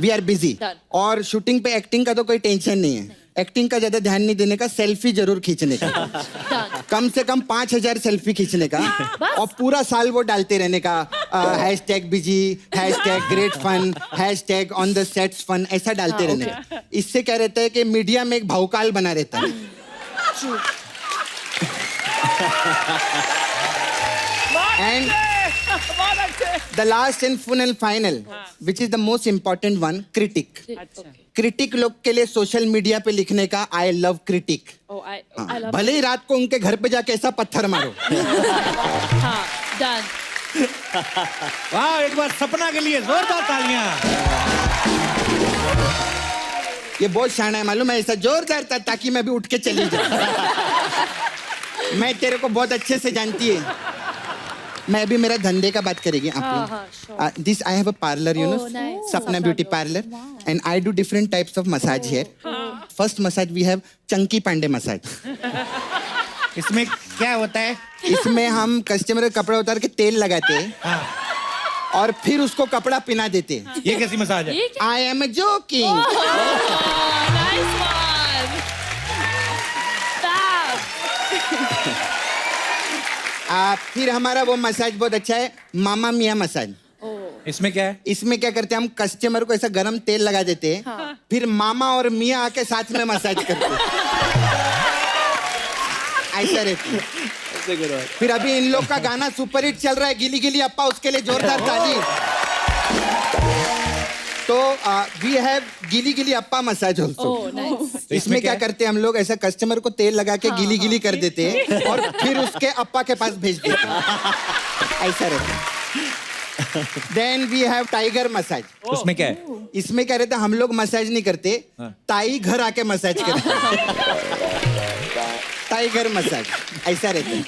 वी आर बिजी,
Done.
और शूटिंग पे एक्टिंग का तो कोई टेंशन नहीं है, एक्टिंग का ज्यादा ध्यान नहीं देने का, सेल्फी जरूर खींचने का, कम से कम 5000 सेल्फी खींचने का, और पूरा साल वो डालते रहने का, hashtag busy, hashtag great fun, hashtag on the sets fun, ऐसा डालते रहने का। इससे क्या रहता है कि मीडिया में एक भावकाल बना रहता है। And the last and final, which is the most important one, critic. Critic लोग के लिए सोशल मीडिया पे लिखने का I love critic.
Oh, I love
भले ही रात को उनके घर पे जाके ऐसा पत्थर मारो।
हाँ, done.
वाह, एक बार सपना के लिए जोरदार तालियां।
ये बहुत शाना है मालूम है, ऐसा जोरदार था ताकि मैं भी उठ के चली जाऊं। मैं तेरे को बहुत अच्छे से जानती है। मैं अभी मेरा धंधे का बात करेगी आप लोग। This I have a parlour, you know, Sapna beauty parlour, and I do different types of massage here. First massage we have Chunky Panday massage.
इसमें क्या होता है?
इसमें हम कस्टमर का कपड़ा उतार के तेल लगाते हैं और फिर उसको कपड़ा पिना देते हैं।
ये कैसी मसाज है?
I am joking.
Nice one.
फिर हमारा वो मसाज बहुत अच्छा है, मामा मियाँ मसाज।
इसमें क्या है?
इसमें क्या करते हैं हम, कस्टमर को ऐसा गरम तेल लगा देते हैं, फिर मामा और मियाँ आके साथ में मसाज करते हैं। ऐसा रहता है। फिर अभी इन लोग का गाना सुपर हिट चल रहा है, गिली गिली अप्पा, उसके लिए जोरदार ताली। तो वी हैव गिली गिली अप्पा मसाज ऑल्सो। इसमें क्या करते हैं हम लोग, ऐसा कस्टमर को तेल लगा के गिली गिली कर देते हैं और फिर उसके अप्पा के पास भेज देते हैं। ऐसा रहता है। Then we have Tiger massage.
उसमें क्या है?
इसमें क्या रहता है, हम लोग मसाज नहीं करते, ताई घर आके मसाज करते हैं। टाइगर मसाज ऐसा रहता है।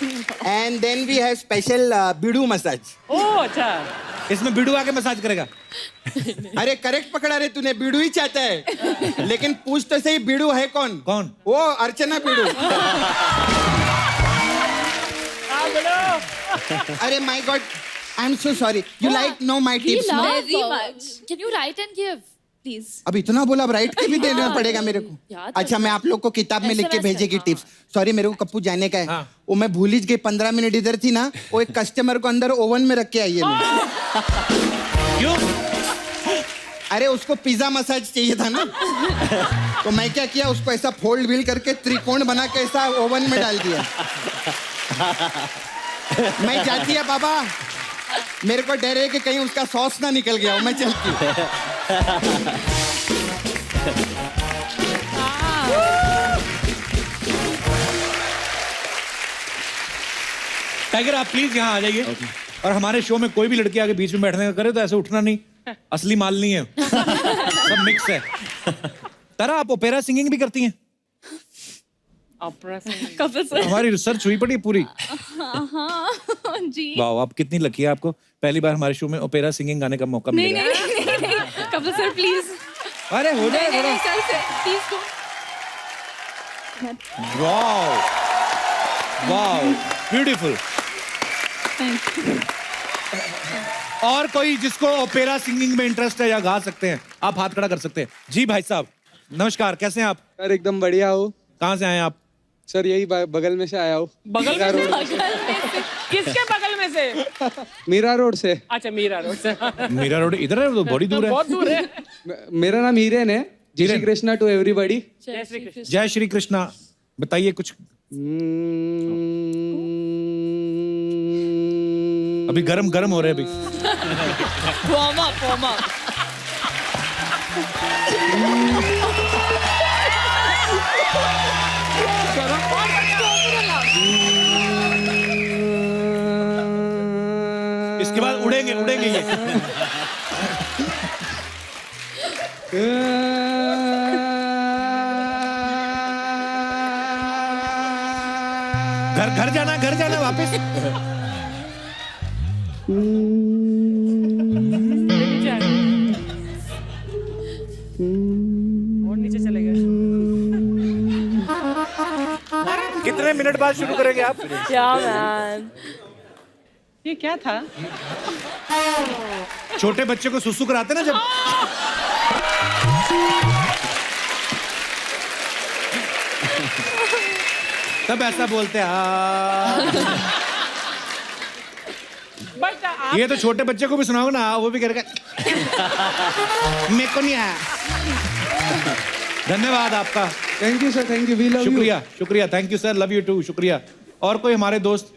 And then we have special bidu massage.
Oh अच्छा,
इसमें बिडू आके मसाज करेगा?
अरे करेक्ट पकड़ा रे तूने, बिडू ही चाहता है, लेकिन पूछ तो सही बिडू है कौन?
कौन?
वो अर्चना बिडू। अरे my God, I am so sorry, you like know my tips?
Very much. Can you write and give, please?
अब इतना बोला, अब राइट के भी देना पड़ेगा मेरे को।
याद
अच्छा, मैं आप लोग को किताब में लिख के
SMS
भेजेगी
हाँ।
टिप्स। सॉरी, मेरे को कप्पू जाने का है। वो मैं भूल ही गई, 15 मिनट इधर थी ना, वो एक कस्टमर को अंदर ओवन में रख के आई है।
क्यों?
अरे उसको पिज्जा मसाज चाहिए था ना, तो मैं क्या किया, उसको ऐसा फोल्ड व्हील करके त्रिकोण बना के ऐसा ओवन में डाल दिया। मैं जाती है बाबा, मेरे को डर है कि कहीं उसका सॉस ना निकल गया हो, मैं चलती हूँ।
टाइगर, आप प्लीज यहाँ आ जाइए। और हमारे शो में कोई भी लड़की आगे बीच में बैठने का करे तो ऐसे उठना नहीं, असली माल नहीं है। सब मिक्स है। तारा, आप ओपेरा सिंगिंग भी करती हैं?
कपिल सर।
हमारी रिसर्च हुई पड़ी पूरी।
हाँ जी।
वाह, आप कितनी लकी है, आपको पहली बार हमारे शो में ओपेरा सिंगिंग गाने का मौका
नहीं
मिला।
नहीं, कपिल सर प्लीज।
अरे हो जाए थोड़ा।
Please go.
Wow wow, beautiful. और कोई जिसको ओपेरा सिंगिंग में इंटरेस्ट है या गा सकते हैं, आप हाथ खड़ा कर सकते हैं। जी भाई साहब, नमस्कार, कैसे हैं आप?
सर एकदम बढ़िया हो।
कहाँ से आए हैं आप?
सर यही बगल में से आया हूँ।
बगल में से? किसके बगल में से?
मीरा रोड से।
अच्छा, मीरा रोड से।
मीरा रोड इधर है, तो बड़ी दूर है।
बहुत दूर है।
मेरा नाम हीरेन है। जय श्री कृष्णा टू एवरीबॉडी।
जय श्री कृष्ण।
जय श्री कृष्णा। बताइए कुछ। अभी गरम गरम हो रहे हैं अभी।
Warm up, warm up.
इसके बाद उड़ेंगे उड़ेंगे ये। घर जाना वापस।
और नीचे चले गए।
कितने मिनट बाद शुरू करेंगे आप?
Yeah, man.
ये क्या था?
छोटे बच्चे को सुसु कराते ना जब। सब ऐसा बोलते हैं
बट
ये तो छोटे बच्चे को भी सुनाओगे ना वो भी करेगा मेरे को नहीं आया। धन्यवाद आपका,
thank you sir, thank you, we love you.
शुक्रिया शुक्रिया, thank you sir, love you too, शुक्रिया। और कोई हमारे दोस्त?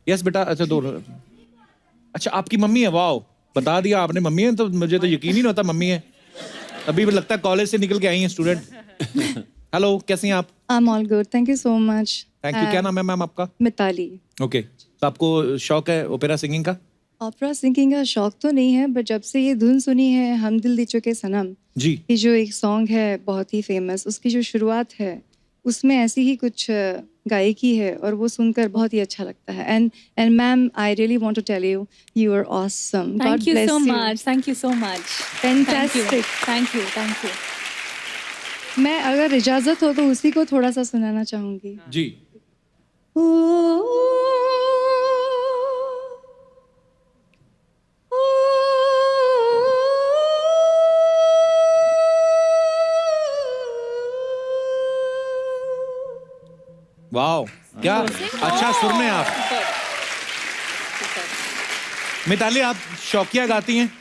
यस बेटा, अच्छा दो, अच्छा आपकी मम्मी है, वाओ, बता दिया आपने मम्मी है, तो मुझे तो यकीन ही नहीं होता मम्मी है। अभी लगता है कॉलेज से निकल के आई हैं स्टूडेंट। हेलो, कैसी हैं आप?
I am all good, thank you so much.
Thank you. क्या नाम है मैम आपका?
मिताली।
ओके, तो आपको शौक है ओपेरा सिंगिंग का?
ऑपरा सिंगिंग का शौक तो नहीं है, बट जब से ये धुन सुनी है हम दिल दे चुके सनम,
जी,
ये जो एक सॉन्ग है बहुत ही फेमस, उसकी जो शुरुआत है उसमें ऐसी ही कुछ गायकी है और वो सुनकर बहुत ही अच्छा लगता है। And ma'am, I really want to tell you, you are awesome.
Thank you so much. Thank you so much.
Fantastic.
Thank you. Thank you.
मैं अगर इजाजत हो तो उसी को थोड़ा सा सुनाना चाहूंगी।
जी। वाओ, क्या अच्छा सुर में आप। मिताली, आप शौकिया गाती हैं?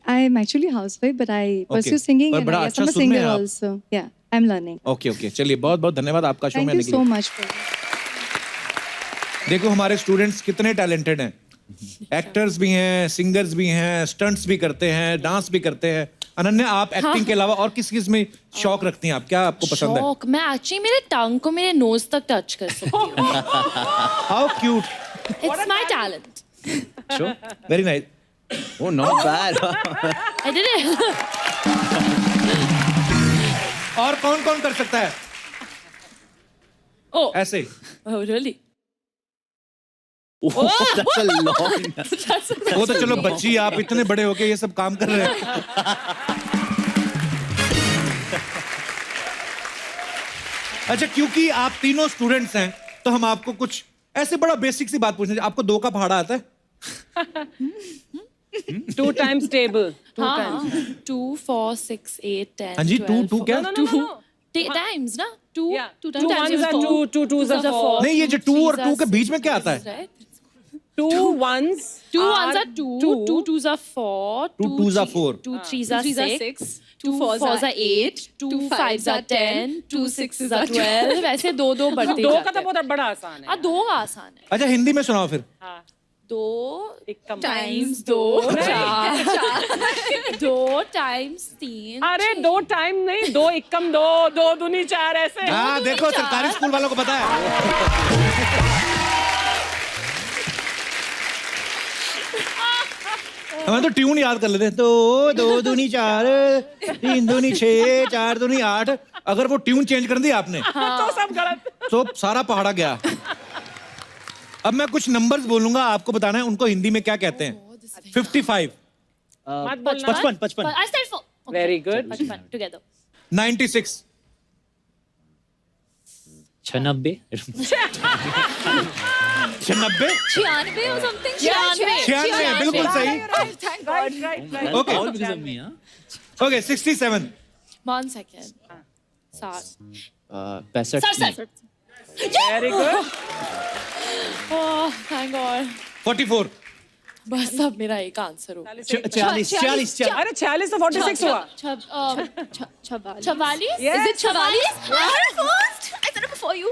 I am actually housewife, but I pursue
Okay.
singing
और
and
बड़ा
yes,
अच्छा
I'm a
सुर में
singer
हैं आप।
also. Yeah, I'm learning.
Okay okay, चलिए बहुत बहुत धन्यवाद आपका शो में
Thank
आने
you
के
so
लिए।
much for
देखो हमारे स्टूडेंट्स कितने टैलेंटेड हैं, एक्टर्स भी हैं, सिंगर्स भी हैं, स्टंट्स भी करते हैं, डांस भी करते हैं। अनन्या, आप एक्टिंग के अलावा और किस में शौक रखती हैं आप? क्या आपको पसंद है?
शौक, मैं एक्चुअली मेरे टंग को मेरे नोज तक टच कर सकती हूँ।
How cute,
it's my talent.
Sure.
Very nice.
Oh, not bad.
I did it.
और कौन कौन कर सकता है
ओह,
ऐसे?
Oh really?
Oh, that's a long.
वो तो चलो बच्ची, आप इतने बड़े होके ये सब काम कर रहे हैं। अच्छा, क्योंकि आप तीनों स्टूडेंट्स हैं तो हम आपको कुछ ऐसे बड़ा बेसिक सी बात पूछना चाहिए। आपको 2 का पहाड़ा आता है?
2 times table. 2
हाँ,
times.
2 4 6 8 10।
हाँ जी, 2 क्या?
No, no, no, no.
Times ना, 2
Yeah.
2
Two ones are 2, 2 twos are 4.
नहीं, ये जो 2 और 2 के बीच में क्या आता है?
2 ones.
2 ones are 2, 2 twos are 4,
2 twos are 4.
2 threes are 6, 2 fours are 8, 2 fives are 10, 2 sixes are 12। वैसे 2 बढ़ते
2
जाते
का तो
हैं।
बहुत बड़ा आसान है।
हाँ, 2 आसान है।
अच्छा, हिंदी में सुनाओ फिर।
2
एकम
times 2 4, 2 times 3।
अरे 2 टाइम नहीं, 2 एकम 2, 2 दूनी 4 ऐसे।
हाँ, देखो सरकारी स्कूल वालों को पता है। हमें तो ट्यून याद कर लेते हैं। 2 दूनी 4, 3 दूनी 6, 4 दूनी 8। अगर वो ट्यून चेंज कर दी आपने
तो सब गलत।
तो सारा पहाड़ा गया। अब मैं कुछ नंबर्स बोलूंगा, आपको बताना है उनको हिंदी में क्या कहते हैं। 55,
मत बोलना।
55।
I said 4।
Very good.
55 together।
96,
96।
96,
96 or something।
96, बिल्कुल सही।
Right.
Okay okay, 67,
1 second। 7।
65।
Very good.
Oh, thank God।
44,
बस अब मेरा एक आंसर हो।
46।
अरे 46 तो 46 हुआ।
44?
Yes.
Is it 44? I heard it first. I said it before you।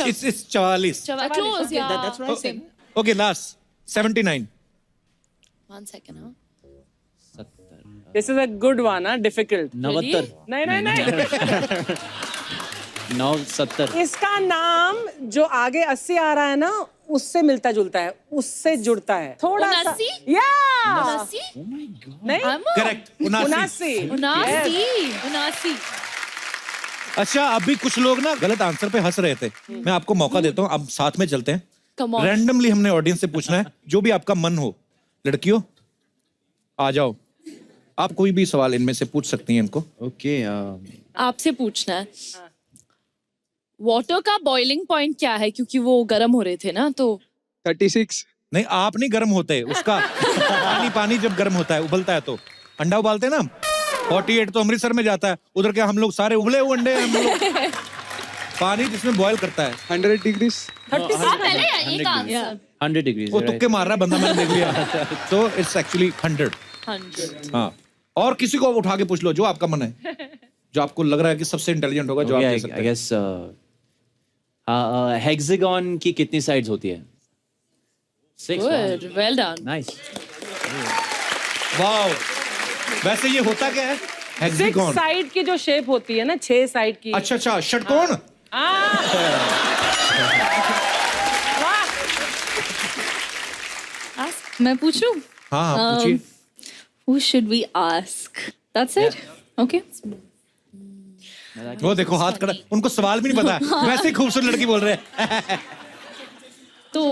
it's 44.
Close, yeah।
That's what I said.
Okay, last 79,
1 second, हाँ।
This is a good one, huh? Difficult.
69।
नहीं।
970।
इसका नाम जो आगे 80 आ रहा है ना, उससे मिलता जुलता है, उससे जुड़ता है थोड़ा सा।
79?
या
79?
नहीं,
करेक्ट, 79।
79।
अच्छा, अभी कुछ लोग ना गलत आंसर पे हंस रहे थे। मैं आपको मौका देता हूँ, अब साथ में चलते हैं।
Come on।
रैंडमली हमने ऑडियंस से पूछना है, जो भी आपका मन हो। लड़कियों आ जाओ, आप कोई भी सवाल इनमें से पूछ सकती हैं इनको।
ओके,
आपसे पूछना है, वाटर का बॉइलिंग पॉइंट क्या है? क्योंकि वो गर्म हो रहे थे ना, तो
36।
नहीं, आप नहीं गर्म होते, उसका पानी जब गर्म होता है, उबलता है, तो अंडा उबालते हैं ना हम। 48 तो अमृतसर में जाता है, उधर के हम लोग सारे उबले हुए अंडे हैं हम लोग। पानी जिसमें बॉयल करता है
100 degrees.
पहले एक आंसर
100 degrees.
वो तुक्के मार रहा है बंदा, मैंने देख लिया. तो इट्स एक्चुअली 100.
100
हाँ, और किसी को उठा के पूछ लो जो आपका मन है, जो आपको लग रहा है कि सबसे इंटेलिजेंट होगा, जो आप दे सकते
आई
हैं.
गेस हेक्सागन की कितनी साइड्स होती है? 6.
Good well done
nice.
Wow, वैसे ये होता क्या है?
6
हेक्सागन.
साइड की जो शेप होती है ना, 6 साइड की.
अच्छा अच्छा, षटकोण.
मैं पूछूं
हाँ हाँ, पूछिए.
who should we ask that's it okay
वो देखो हाथ खड़ा, उनको सवाल भी नहीं पता है, वैसे ही खूबसूरत लड़की बोल रहे हैं.
तो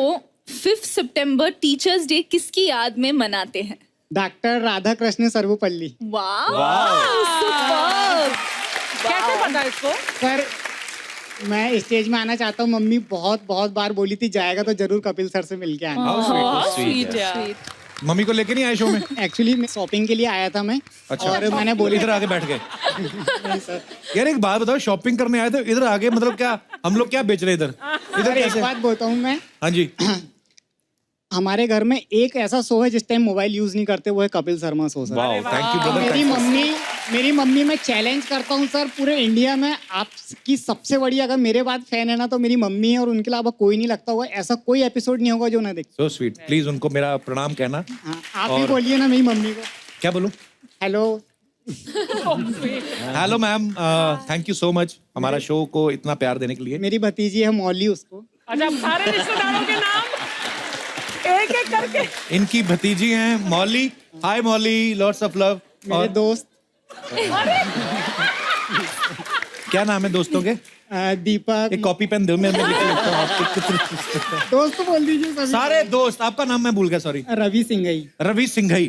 5 सितंबर टीचर्स डे किसकी याद में मनाते हैं?
डॉक्टर राधा कृष्ण सर्वपल्ली.
वाह सुपर्ब
कैसे पता इसको?
सर मैं स्टेज में आना चाहता हूँ. मम्मी बहुत बार बोली थी जाएगा तो जरूर कपिल सर से मिलके आना.
स्वीट
मम्मी को लेके नहीं आए शो में?
एक्चुअली मैं शॉपिंग के लिए आया था मैं.
अच्छा.
और मैंने बोली
इधर आके बैठ गए.
नहीं सर.
यार एक बात बताओ, शॉपिंग करने आए थे, इधर आगे मतलब क्या हम लोग क्या बेच रहे इधर? इधर
सर एक
कैसे?
बात बोलता हूँ मैं.
हाँ जी.
हमारे घर में एक ऐसा शो है जिस टाइम मोबाइल यूज नहीं करते, वो है Kapil Sharma show sir.
Wow, thank you brother.
मेरी मम्मी मैं चैलेंज करता हूँ सर पूरे इंडिया में आपकी सबसे बड़ी अगर मेरे बाद फैन है ना तो मेरी मम्मी है, और उनके अलावा कोई नहीं लगता होगा. ऐसा कोई एपिसोड नहीं होगा जो ना देख.
So sweet. प्लीज उनको मेरा प्रणाम कहना.
हाँ, आप ही बोलिए ना मेरी मम्मी को.
क्या बोलूं?
Hello.
Hello ma'am, thank you so much हमारा शो को इतना प्यार देने के लिए.
मेरी भतीजी है मौली, उसको.
अच्छा, सारे रिश्तेदारों के नाम एक एक करके.
इनकी भतीजी हैं मौली. हाय मौली, लॉट्स ऑफ लव.
मेरे दोस्त.
क्या नाम है दोस्तों के?
दीपक.
एक कॉपी पेन दो, मैं लिख लेता हूँ आपके.
दोस्त बोल दीजिए सभी.
सारे दोस्त. आपका नाम मैं भूल गया, सॉरी.
रवि सिंघई.
रवि सिंघई.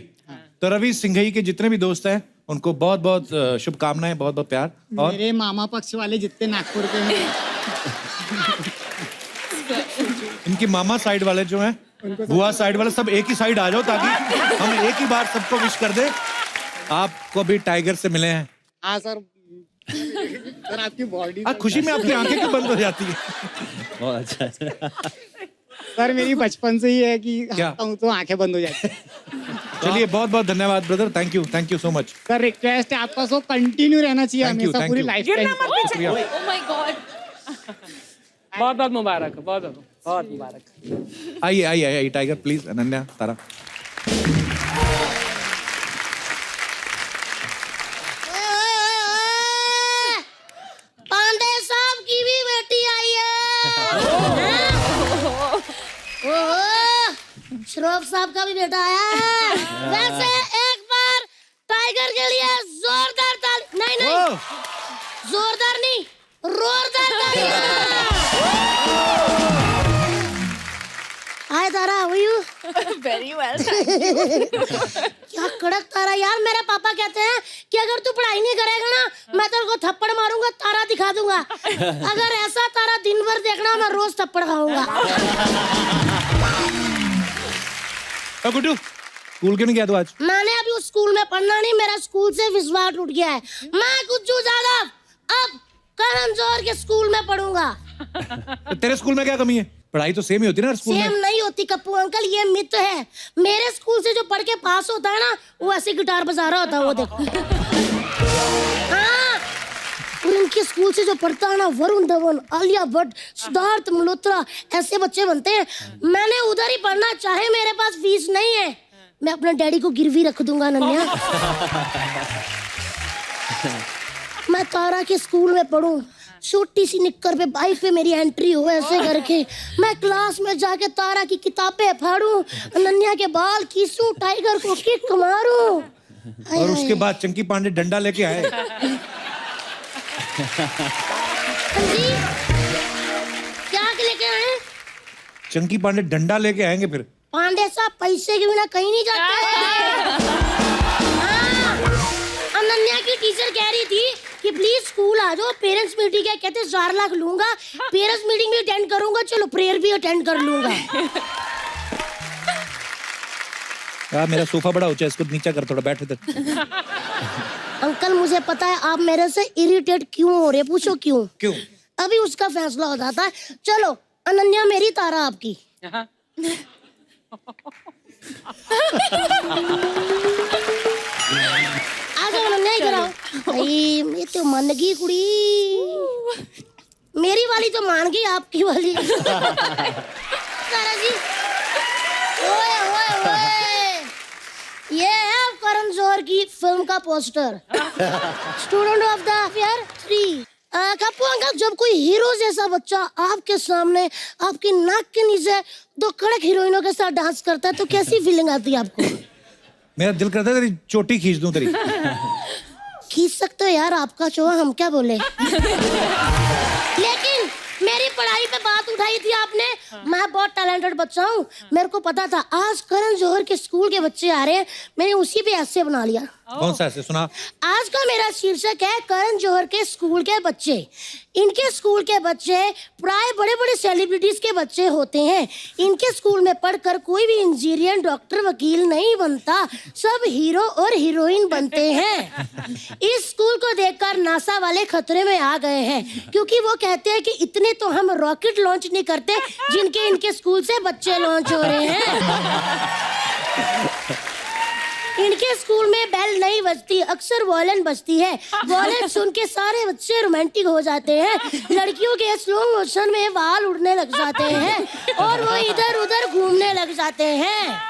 तो रवि सिंघई के जितने भी दोस्त हैं उनको बहुत बहुत शुभकामनाएं, बहुत बहुत प्यार. और
मेरे मामा पक्ष वाले जितने नागपुर के हैं.
इनकी मामा साइड वाले जो हैं, बुआ साइड वाले, सब एक ही साइड आ जाओ ताकि हम एक ही बार सबको विश कर दे. आपको भी टाइगर से मिले हैं.
हाँ सर. सर आपकी बॉडी.
खुशी में आपकी आंखें क्यों बंद हो जाती है?
बहुत अच्छा.
सर मेरी बचपन से ही है कि
क्या?
हंसता हूँ तो आंखें बंद हो जाती हैं.
चलिए बहुत बहुत धन्यवाद brother. Thank you so much.
Sir request है आपका शो कंटिन्यू रहना चाहिए
Thank you,
हमेशा
thank
पूरी
you.
लाइफ
गिरना
टाइम.
मत पीछे.
oh my god
बहुत बहुत मुबारक, बहुत मुबारक.
आइए टाइगर प्लीज. अनन्या, तारा.
पांडे साहब की भी बेटी आई है. श्रॉफ साहब का भी बेटा आया है. वैसे एक बार टाइगर के लिए जोरदार ताली. नहीं जोरदार नहीं, रोरदार ताली. Hi Tara, how are you?
very well
क्या कड़क तारा यार. मेरे पापा कहते हैं कि अगर तू पढ़ाई नहीं करेगा ना मैं तेरे को थप्पड़ मारूंगा, तारा दिखा दूंगा. अगर ऐसा तारा दिन भर देखना मैं रोज थप्पड़ खाऊंगा.
गुड्डू, स्कूल क्यों नहीं गया तू आज?
मैंने अभी उस स्कूल में पढ़ना नहीं, मेरा स्कूल से विश्वास टूट गया है. मैं गुज्जू यादव अब करण जोहर के स्कूल में पढ़ूंगा.
तो तेरे स्कूल में क्या कमी है? पढ़ाई तो सेम ही होती है ना हर स्कूल
सेम
में.
नहीं होती कप्पू अंकल, ये मिथ है. मेरे स्कूल से जो पढ़ के पास होता है ना वो ऐसे गिटार बजा रहा होता है, वो देखो. हाँ, और इनके स्कूल से जो पढ़ता है ना वरुण धवन, आलिया भट्ट, सिद्धार्थ मल्होत्रा, ऐसे बच्चे बनते हैं. मैंने उधर ही पढ़ना, चाहे मेरे पास फीस नहीं है. मैं अपने डैडी को गिरवी रख दूंगा नन्या. मैं तारा के स्कूल में पढ़ूं, छोटी सी निक्कर पे बाइक पे मेरी एंट्री हो ऐसे करके. मैं क्लास में जाके तारा की किताबें फाड़ूं, अनन्या के बाल खींचूं, टाइगर को किक मारूं.
और उसके बाद चंकी पांडे डंडा लेके आए.
जी क्या लेके आए?
चंकी पांडे डंडा लेके आएंगे फिर.
पांडे साहब पैसे के बिना कहीं नहीं जाते. हाँ, अनन्या की टीचर कह रही थी कि प्लीज स्कूल आ जाओ, पेरेंट्स मीटिंग है. कहते 4 लाख लूंगा, पेरेंट्स मीटिंग भी अटेंड करूंगा, चलो प्रेयर भी अटेंड कर लूंगा.
यार मेरा सोफा बड़ा ऊंचा है, इसको नीचा कर थोड़ा, बैठ इधर.
अंकल मुझे पता है आप मेरे से इरिटेट क्यों हो रहे, पूछो क्यों.
क्यों?
अभी उसका फैसला हो जाता है। चलो अनन्या मेरी, तारा आपकी। आ जाओ अनन्या, इधर आओ। भाई मैं तो मन गई कुड़ी, मेरी वाली तो मान गई, आपकी वाली। तारा जी, ओए ओए ओए, ये है करण जौहर की फिल्म का poster, student of the year 3। Kappu uncle, जब कोई हीरो जैसा बच्चा आपके सामने आपकी नाक के नीचे दो कड़क हीरोइनों के साथ डांस करता है तो कैसी फीलिंग आती है आपको?
मेरा दिल करता है तेरी चोटी खींच दूं तेरी।
खींच सकते हो यार, आपका शो है, हम क्या बोले। लेकिन मेरी पढ़ाई पे बात उठाई थी आपने, मैं बहुत टैलेंटेड बच्चा हूँ, मेरे को पता था आज करण जौहर के स्कूल के बच्चे आ रहे हैं, मैंने उसी पे ऐसे बना लिया।
कौन सा ऐसे सुना?
आज का मेरा शीर्षक है करण जौहर के स्कूल के बच्चे। इनके स्कूल के बच्चे प्राय बड़े बड़े सेलिब्रिटीज के बच्चे होते हैं। इनके स्कूल में पढ़कर कोई भी इंजीनियर, डॉक्टर, वकील नहीं बनता, सब हीरो और हीरोइन बनते हैं। इस स्कूल को देखकर नासा वाले खतरे में आ गए हैं, क्योंकि वो कहते हैं कि इतने तो हम रॉकेट लॉन्च नहीं करते जिनके इनके स्कूल से बच्चे लॉन्च हो रहे हैं। इनके स्कूल में बेल नहीं बजती, अक्सर वॉयलिन बजती है। वॉयलिन सुन के सारे बच्चे रोमांटिक हो जाते हैं, लड़कियों के स्लो मोशन में बाल उड़ने लग जाते हैं और वो इधर उधर घूमने लग जाते हैं।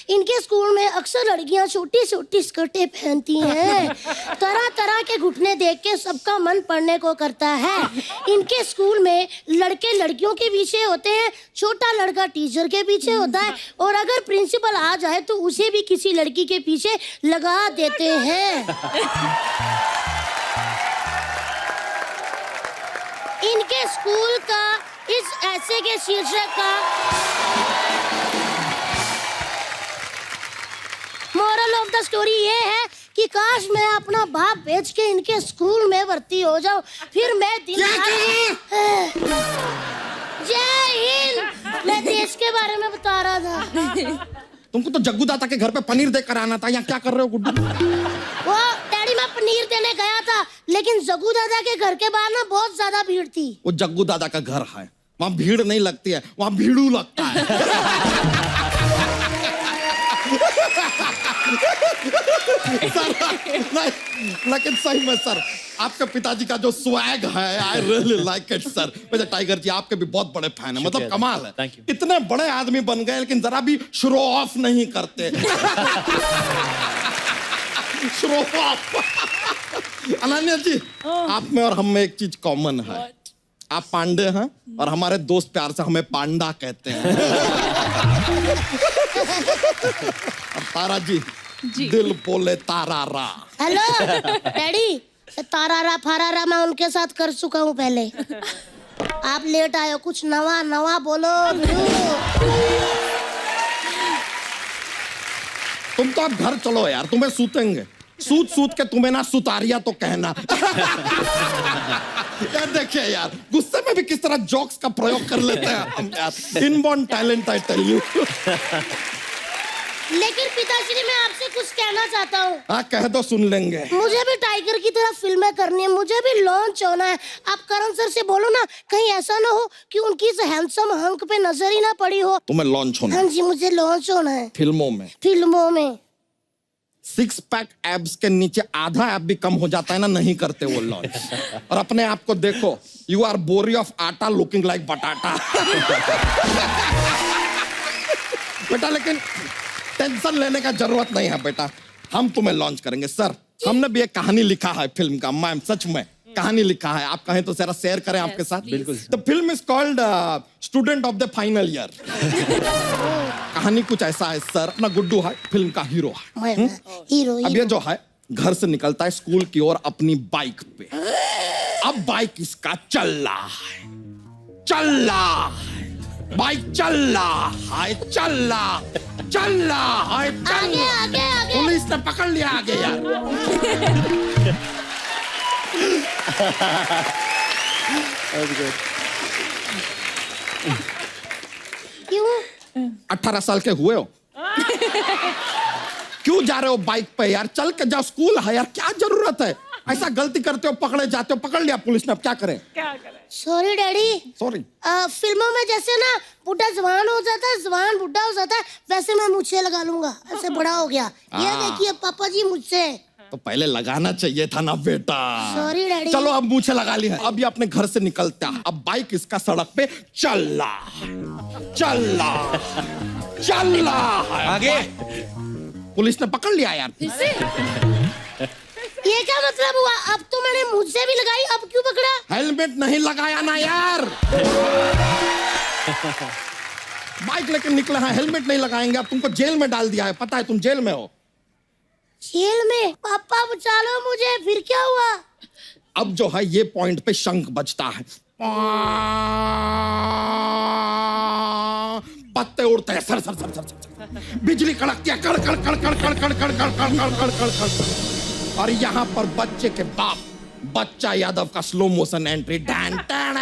इनके स्कूल में अक्सर लड़कियां छोटी छोटी स्कर्टें पहनती हैं। तरह तरह के घुटने देख के सबका मन पढ़ने को करता है। इनके स्कूल में लड़के लड़कियों के पीछे होते हैं, छोटा लड़का टीचर के पीछे होता है और अगर प्रिंसिपल आ जाए तो उसे भी किसी लड़की के पीछे लगा देते हैं। इनके स्कूल का इस ऐसे के शीर्षक का मोरल ऑफ द स्टोरी ये है कि काश मैं अपना बाप बेच के इनके स्कूल में भर्ती हो जाऊं, फिर मैं दिन जय हिंद। मैं देश के बारे में बता रहा था।
तुमको तो जग्गू दादा के घर पे पनीर देकर आना था, यहाँ क्या कर रहे हो गुड्डू?
वो डैडी, मैं पनीर देने गया था, लेकिन जग्गू दादा के घर के बाहर ना बहुत ज्यादा भीड़ थी।
वो जग्गू दादा का घर है, वहाँ भीड़ नहीं लगती है, वहाँ भीड़ू लगता है। सर, नहीं, लेकिन सही में सर, आपके पिताजी का जो स्वैग है, I really like it sir. वैसे टाइगर जी आपके भी बहुत बड़े फैन है, मतलब कमाल है। इतने बड़े आदमी बन गए लेकिन जरा भी शो ऑफ नहीं करते। Show off. अनन्या जी, आप में और हम में एक चीज कॉमन है, आप पांडे हैं और हमारे दोस्त प्यार से हमें पांडा कहते हैं। तारा जी, दिल बोले तारारा।
हेलो डैडी, तारारा फारारा मैं उनके साथ कर चुका हूँ पहले। आप लेट आए हो, कुछ नवा नवा बोलो।
तुम तो अब घर चलो यार, तुम्हें सूतेंगे। सूत सूत के तुम्हें ना सुतारिया तो कहना। यार देखिए यार, गुस्से में भी किस तरह जोक्स का प्रयोग कर लेते हैं हम यार। Inborn talent, I tell you.
लेकिन पिताश्री, मैं आपसे कुछ कहना चाहता हूँ।
हाँ कह दो, सुन लेंगे।
मुझे भी टाइगर की तरह फिल्में करनी है, मुझे भी लॉन्च होना है। आप करण सर से बोलो ना, कहीं ऐसा ना हो कि उनकी इस हैंडसम हंक पे नजर ही ना पड़ी हो।
तुम्हें लॉन्च होना?
हाँ जी, मुझे लॉन्च होना है।
फिल्मों में?
फिल्मों में।
6 पैक एब्स के नीचे आधा एब भी कम हो जाता है ना, नहीं करते वो लॉन्च। और अपने आप को देखो, यू आर बोरी ऑफ आटा लुकिंग लाइक बटाटा। बेटा लेकिन टेंशन लेने का जरूरत नहीं है बेटा, हम तुम्हें लॉन्च करेंगे सर। हमने भी एक कहानी लिखा है फिल्म का, मैम सच में कहानी लिखा है, आप कहें तो जरा शेयर करें आपके साथ। बिल्कुल। The film is called student of the final year. कहानी कुछ ऐसा है सर, अपना गुड्डू है फिल्म का हीरो है।
हीरो।
अब ये जो है घर से निकलता है स्कूल की ओर अपनी बाइक पे। अब बाइक इसका चल रहा है, बाइक चल रहा है,
आगे आगे आगे।
पुलिस ने पकड़ लिया आगे यार।
क्यों?
18 साल के हुए हो? क्यों जा रहे हो बाइक पे यार? चल के जाओ, स्कूल है यार, क्या जरूरत है? ऐसा गलती करते हो, पकड़े जाते हो, पकड़ लिया पुलिस ने, अब क्या करें?
Sorry daddy.
सॉरी।
फिल्मों में जैसे ना बुढ़ा जवान हो जाता है, जवान बुढ़ा हो जाता है, वैसे मैं मुझसे लगा लूंगा, ऐसे बड़ा हो गया। ये देखिए पापा जी मुझसे।
तो पहले लगाना चाहिए था ना बेटा।
Sorry daddy.
चलो अब मुझे लगा लिया, अब ये अपने घर से निकलता, अब बाइक इसका सड़क पे चल रहा है।
आगे
पुलिस ने पकड़ लिया यार।
ये क्या मतलब हुआ? अब तो मैंने मुझसे भी लगाई, अब क्यों पकड़ा?
हेलमेट नहीं लगाया ना यार। बाइक लेकर निकले हैं, हेलमेट नहीं लगाएंगे, अब तुमको जेल में डाल दिया है, पता है तुम जेल में हो।
जेल में? पापा बचा लो मुझे, फिर क्या हुआ?
अब जो है ये पॉइंट पे शंख बजता है, पत्ते उड़ते हैं, sir sir sir sir sir, बिजली कड़कती है, कड़ कड़ कड़ कड़ कड़ कड़ कड़ कड़ कड़ कड़ कड़ कड़ कड़। और यहाँ पर बच्चे के बाप बच्चा यादव का slow motion entry, Dan tan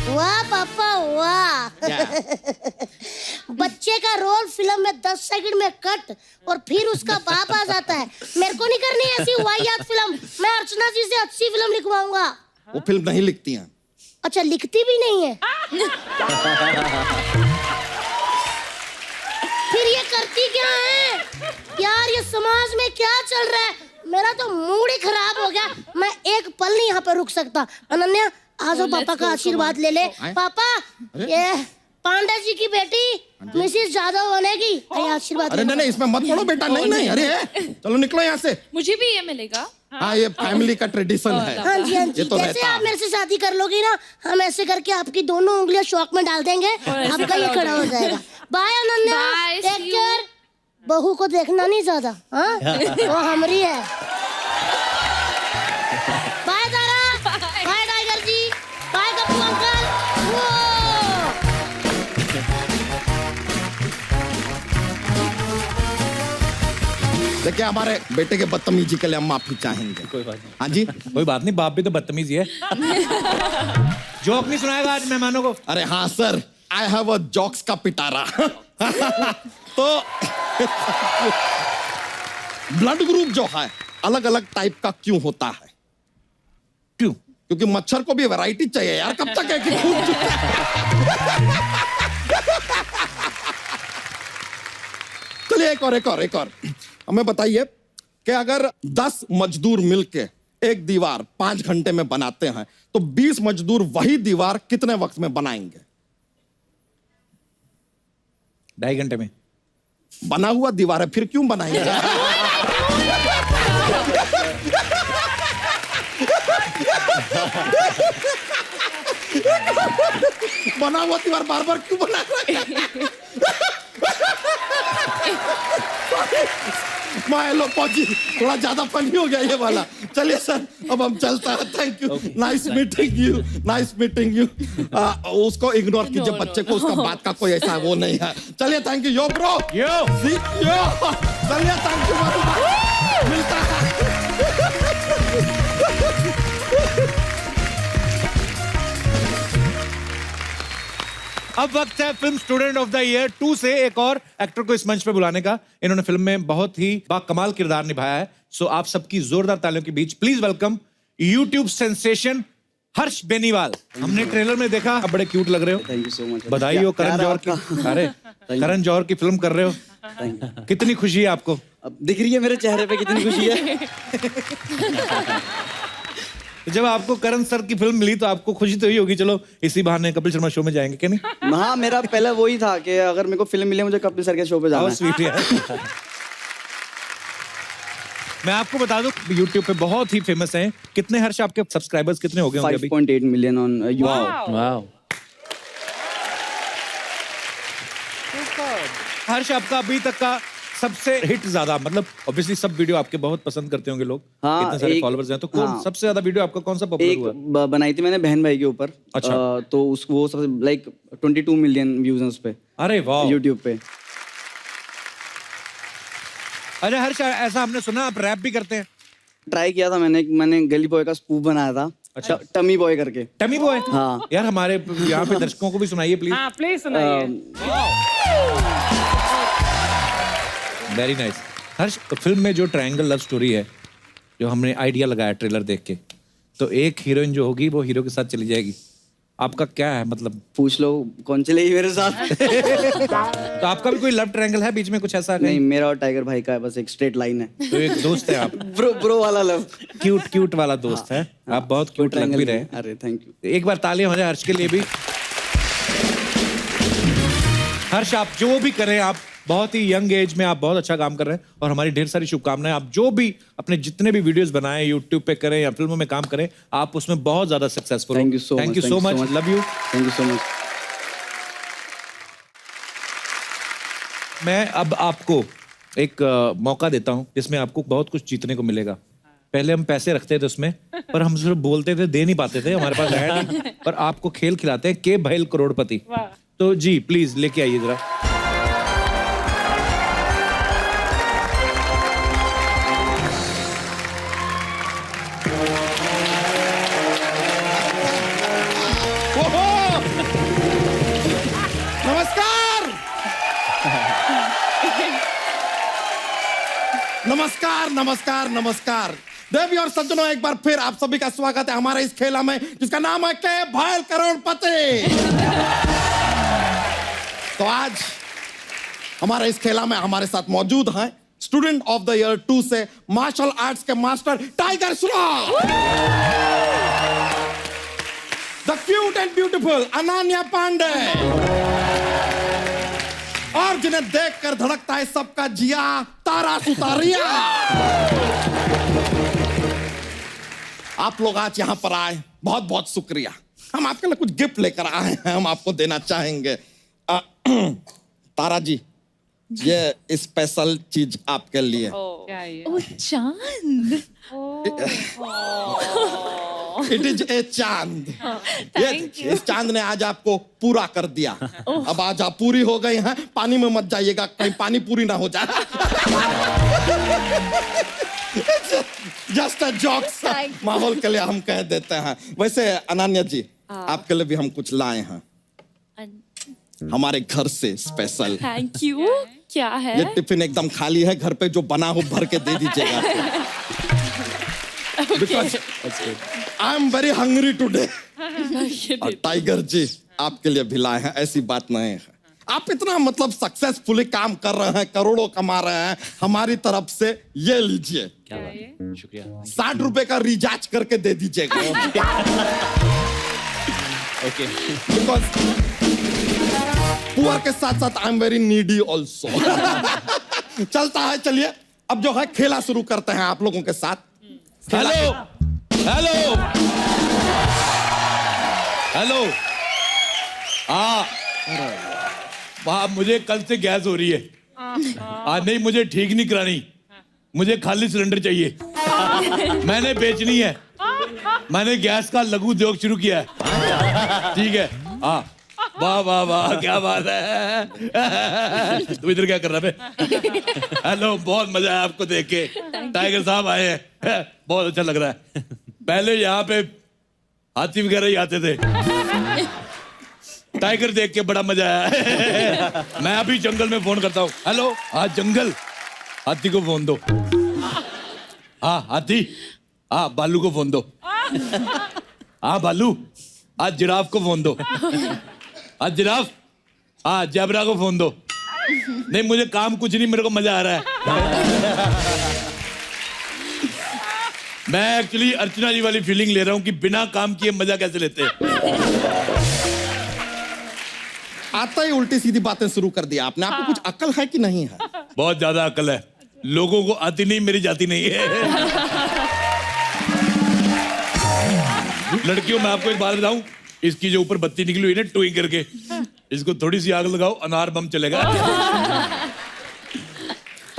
वाह पापा वाह। बच्चे का रोल फिल्म में 10 सेकंड में कट और फिर उसका बाप आ जाता है। मेरे को नहीं करनी ऐसी वाहियात फिल्म, मैं अर्चना जी से अच्छी फिल्म लिखवाऊंगा।
वो फिल्म नहीं लिखती हैं।
अच्छा लिखती भी नहीं है? फिर ये करती क्या है यार? ये समाज में क्या चल रहा है? मेरा तो मूड ही खराब हो गया, मैं एक पल नहीं यहाँ पर रुक सकता। अनन्या आ जाओ, पापा का आशीर्वाद ले ले। पापा ये पांडे जी की बेटी मिसेस जादव बनेगी, आशीर्वाद।
अरे नहीं, इसमें मत पढ़ो बेटा, नहीं नहीं, अरे चलो निकलो यहाँ से।
मुझे भी ये मिलेगा।
हाँ ये फैमिली का ट्रेडिशन है।
हाँ जी हाँ जी,
ये तो
जैसे आप मेरे से शादी कर लोगी ना, हम ऐसे करके आपकी दोनों उंगलियां शौक में डाल देंगे, आपका ये खड़ा हो जाएगा। Bye Ananya, take care. बहू को देखना नहीं ज्यादा, हाँ वो हमारी है। Bye Tara, bye Tiger ji, bye Kappu uncle.
देखिए हमारे बेटे के बदतमीजी के लिए हम माफी चाहेंगे।
कोई बात नहीं।
हाँ जी,
कोई बात नहीं, बाप भी तो बदतमीज ही है। जोक नहीं सुनाएगा आज मेहमानों को?
अरे हाँ sir, I have a jokes का पिटारा। तो ब्लड ग्रुप जो है अलग अलग टाइप का क्यों होता है?
क्यों?
क्योंकि मच्छर को भी वैरायटी चाहिए यार, कब तक है कि खून चलिए एक और हमें बताइए कि अगर 10 मजदूर मिलके एक दीवार 5 घंटे में बनाते हैं तो 20 मजदूर वही दीवार कितने वक्त में बनाएंगे?
2.5 घंटे में।
बना हुआ दीवार है, फिर क्यों बनाएंगे? बना हुआ दीवार बार बार क्यों बना रहे हैं? माय लो पहुंची, थोड़ा ज्यादा फनी हो गया ये वाला। चलिए सर अब हम चलते हैं। Thank you, nice meeting you, nice meeting you. उसको इग्नोर कीजिए, बच्चे को उसका बात का कोई ऐसा वो नहीं है। चलिए थैंक यू, यो ब्रो, यो चलिए थैंक यू, मिलता है।
अब वक्त है film student of the year 2 से एक और एक्टर को इस मंच पे बुलाने का। इन्होंने फिल्म में बहुत ही बाकमाल किरदार निभाया है। सो आप सबकी जोरदार तालियों के बीच please welcome YouTube sensation Harsh Beniwal. हमने ट्रेलर में देखा, आप बड़े क्यूट लग रहे हो।
Thank you so much.
बधाई हो करण जौहर की, अरे करण जौहर की फिल्म कर रहे हो, कितनी खुशी है आपको?
अब दिख रही है मेरे चेहरे पे कितनी खुशी है।
जब आपको करण सर की फिल्म मिली तो आपको खुशी तो ही होगी, चलो इसी बहाने कपिल शर्मा शो में जाएंगे, क्या नहीं?
हाँ मेरा पहले वही था कि अगर मेरे को फिल्म मिले मुझे कपिल सर के शो पे जाना है।
मैं आपको बता दूं YouTube पे बहुत ही फेमस हैं। कितने हर्ष आपके सब्सक्राइबर्स कितने हो गए होंगे अभी?
5.8 मिलियन ऑन
YouTube। वाओ। हर्ष आपका अभी तक का सबसे हिट ज्यादा, मतलब ऑब्वियसली सब वीडियो आपके बहुत पसंद करते होंगे लोग।
हाँ,
इतने सारे फॉलोअर्स हैं तो कौन सबसे ज्यादा वीडियो आपका कौन सा पॉपुलर हुआ?
बनाई थी मैंने बहन भाई के ऊपर।
अच्छा।
तो उस वो सब लाइक 22 मिलियन व्यूज हैं उस पे।
अरे वाह,
YouTube पे।
अरे हर्ष ऐसा हमने सुना आप रैप भी करते हैं?
ट्राई किया था मैंने गली बॉय का स्पूफ बनाया था।
अच्छा
टमी बॉय करके।
Tummy boy?
हाँ
यार हमारे यहाँ पे दर्शकों को भी सुनाइए प्लीज।
हाँ प्लीज सुनाइए।
Very nice. हर्ष, फिल्म में जो ट्रायंगल लव स्टोरी है, जो हमने आइडिया लगाया ट्रेलर देख के, तो एक हीरोइन जो होगी वो हीरो के साथ चली जाएगी, आपका क्या है मतलब?
पूछ लो कौन चलेगी मेरे साथ।
तो आपका भी कोई लव ट्रायंगल है बीच में कुछ ऐसा?
नहीं, मेरा और टाइगर भाई का बस एक स्ट्रेट लाइन है।
तो एक दोस्त है आप?
ब्रो वाला लव।
क्यूट वाला दोस्त है। आप बहुत क्यूट लग भी रहे।
अरे थैंक यू।
एक बार तालियां हो जाए हर्ष के लिए भी। हर्ष, आप जो भी करें, आप बहुत ही यंग एज में आप बहुत अच्छा काम कर रहे हैं और हमारी ढेर सारी शुभकामनाएं। आप जो भी अपने जितने भी वीडियोस बनाएं, यूट्यूब पे करें या फिल्मों में काम करें, आप उसमें बहुत ज्यादा सक्सेसफुल हो।
Thank you so much.
Thank you so much. Love you.
Thank you so much.
मैं अब आपको एक मौका देता हूं जिसमें आपको बहुत कुछ जीतने को मिलेगा। पहले हम पैसे रखते थे उसमें, पर हम सिर्फ बोलते थे, दे नहीं पाते थे, हमारे पास है नहीं। पर आपको खेल खिलाते हैं के भैल करोड़पति। तो जी प्लीज लेके आइए जरा।
नमस्कार नमस्कार नमस्कार नमस्कार देवी और सज्जनों, एक बार फिर आप सभी का स्वागत है हमारे इस खेला में जिसका नाम है के भैल करोड़पति। तो आज हमारे इस खेला में हमारे साथ मौजूद हैं स्टूडेंट ऑफ द ईयर 2 से मार्शल आर्ट्स के master Tiger Shroff, the cute and beautiful Ananya Panday, और जिन्हें देखकर धड़कता है सबका जिया, तारा सुतारिया। आप लोग आज यहां पर आए, बहुत बहुत शुक्रिया। हम आपके लिए कुछ गिफ्ट लेकर आए हैं, हम आपको देना चाहेंगे। तारा जी, ये स्पेशल चीज आपके लिए।
चांद।
इट इज ए चांद। इस चांद ने आज आपको पूरा कर दिया। अब आज आप पूरी हो गई हैं, पानी में मत जाइएगा, कहीं पानी पूरी ना हो जाए। जस्ट अ जोक्स, माहौल के लिए हम कह देते हैं। वैसे अनन्या जी, आपके लिए भी हम कुछ लाए हैं हमारे घर से स्पेशल।
Thank you. क्या है?
ये टिफिन एकदम खाली है, घर पे जो बना हो भर के दे दीजिएगा। Because I am very hungry today. और टाइगर जी आपके लिए भी लाए हैं, ऐसी बात नहीं है। आप इतना मतलब सक्सेसफुली काम कर रहे हैं, करोड़ों कमा रहे हैं, हमारी तरफ से ये लीजिए।
क्या बात है, शुक्रिया।
60 रुपए का रिचार्ज करके दे दीजिएगा।
ओके।
Because पुअर के साथ साथ I am very needy also. चलता है, चलिए अब जो है खेला शुरू करते हैं आप लोगों के साथ।
Hello hello hello. वहाँ मुझे कल से गैस हो रही है। आज नहीं, मुझे ठीक नहीं करानी, मुझे खाली सिलेंडर चाहिए। मैंने बेचनी है, मैंने गैस का लघु उद्योग शुरू किया है। ठीक है। हाँ, वाह वाह वाह, क्या बात है। तू इधर क्या कर रहा है? हेलो, बहुत मजा आया आपको देख के। टाइगर साहब आए हैं, बहुत अच्छा लग रहा है। पहले यहाँ पे हाथी वगैरह ही आते थे, टाइगर देख के बड़ा मजा आया। मैं अभी जंगल में फोन करता हूँ। हेलो, आज जंगल, हाथी को फोन दो। हाँ हाथी, हाँ भालू को फोन दो। हाँ भालू, आज जिराफ को फोन दो। आज जिराफ, हाँ जैबरा को फोन दो। नहीं, मुझे काम कुछ नहीं, मेरे को मजा आ रहा है। मैं एक्चुअली अर्चना जी वाली फीलिंग ले रहा हूँ कि बिना काम किए मजा कैसे लेते हैं।
आता ही उल्टी सीधी बातें शुरू कर दिया आपने। आपको कुछ अकल है कि नहीं है?
बहुत ज्यादा अकल है, लोगों को आती नहीं, मेरी जाती नहीं है। लड़कियों, मैं आपको एक बात बताऊं, इसकी जो ऊपर बत्ती निकली हुई ना टूइंग करके, इसको थोड़ी सी आग लगाओ, अनार बम चलेगा।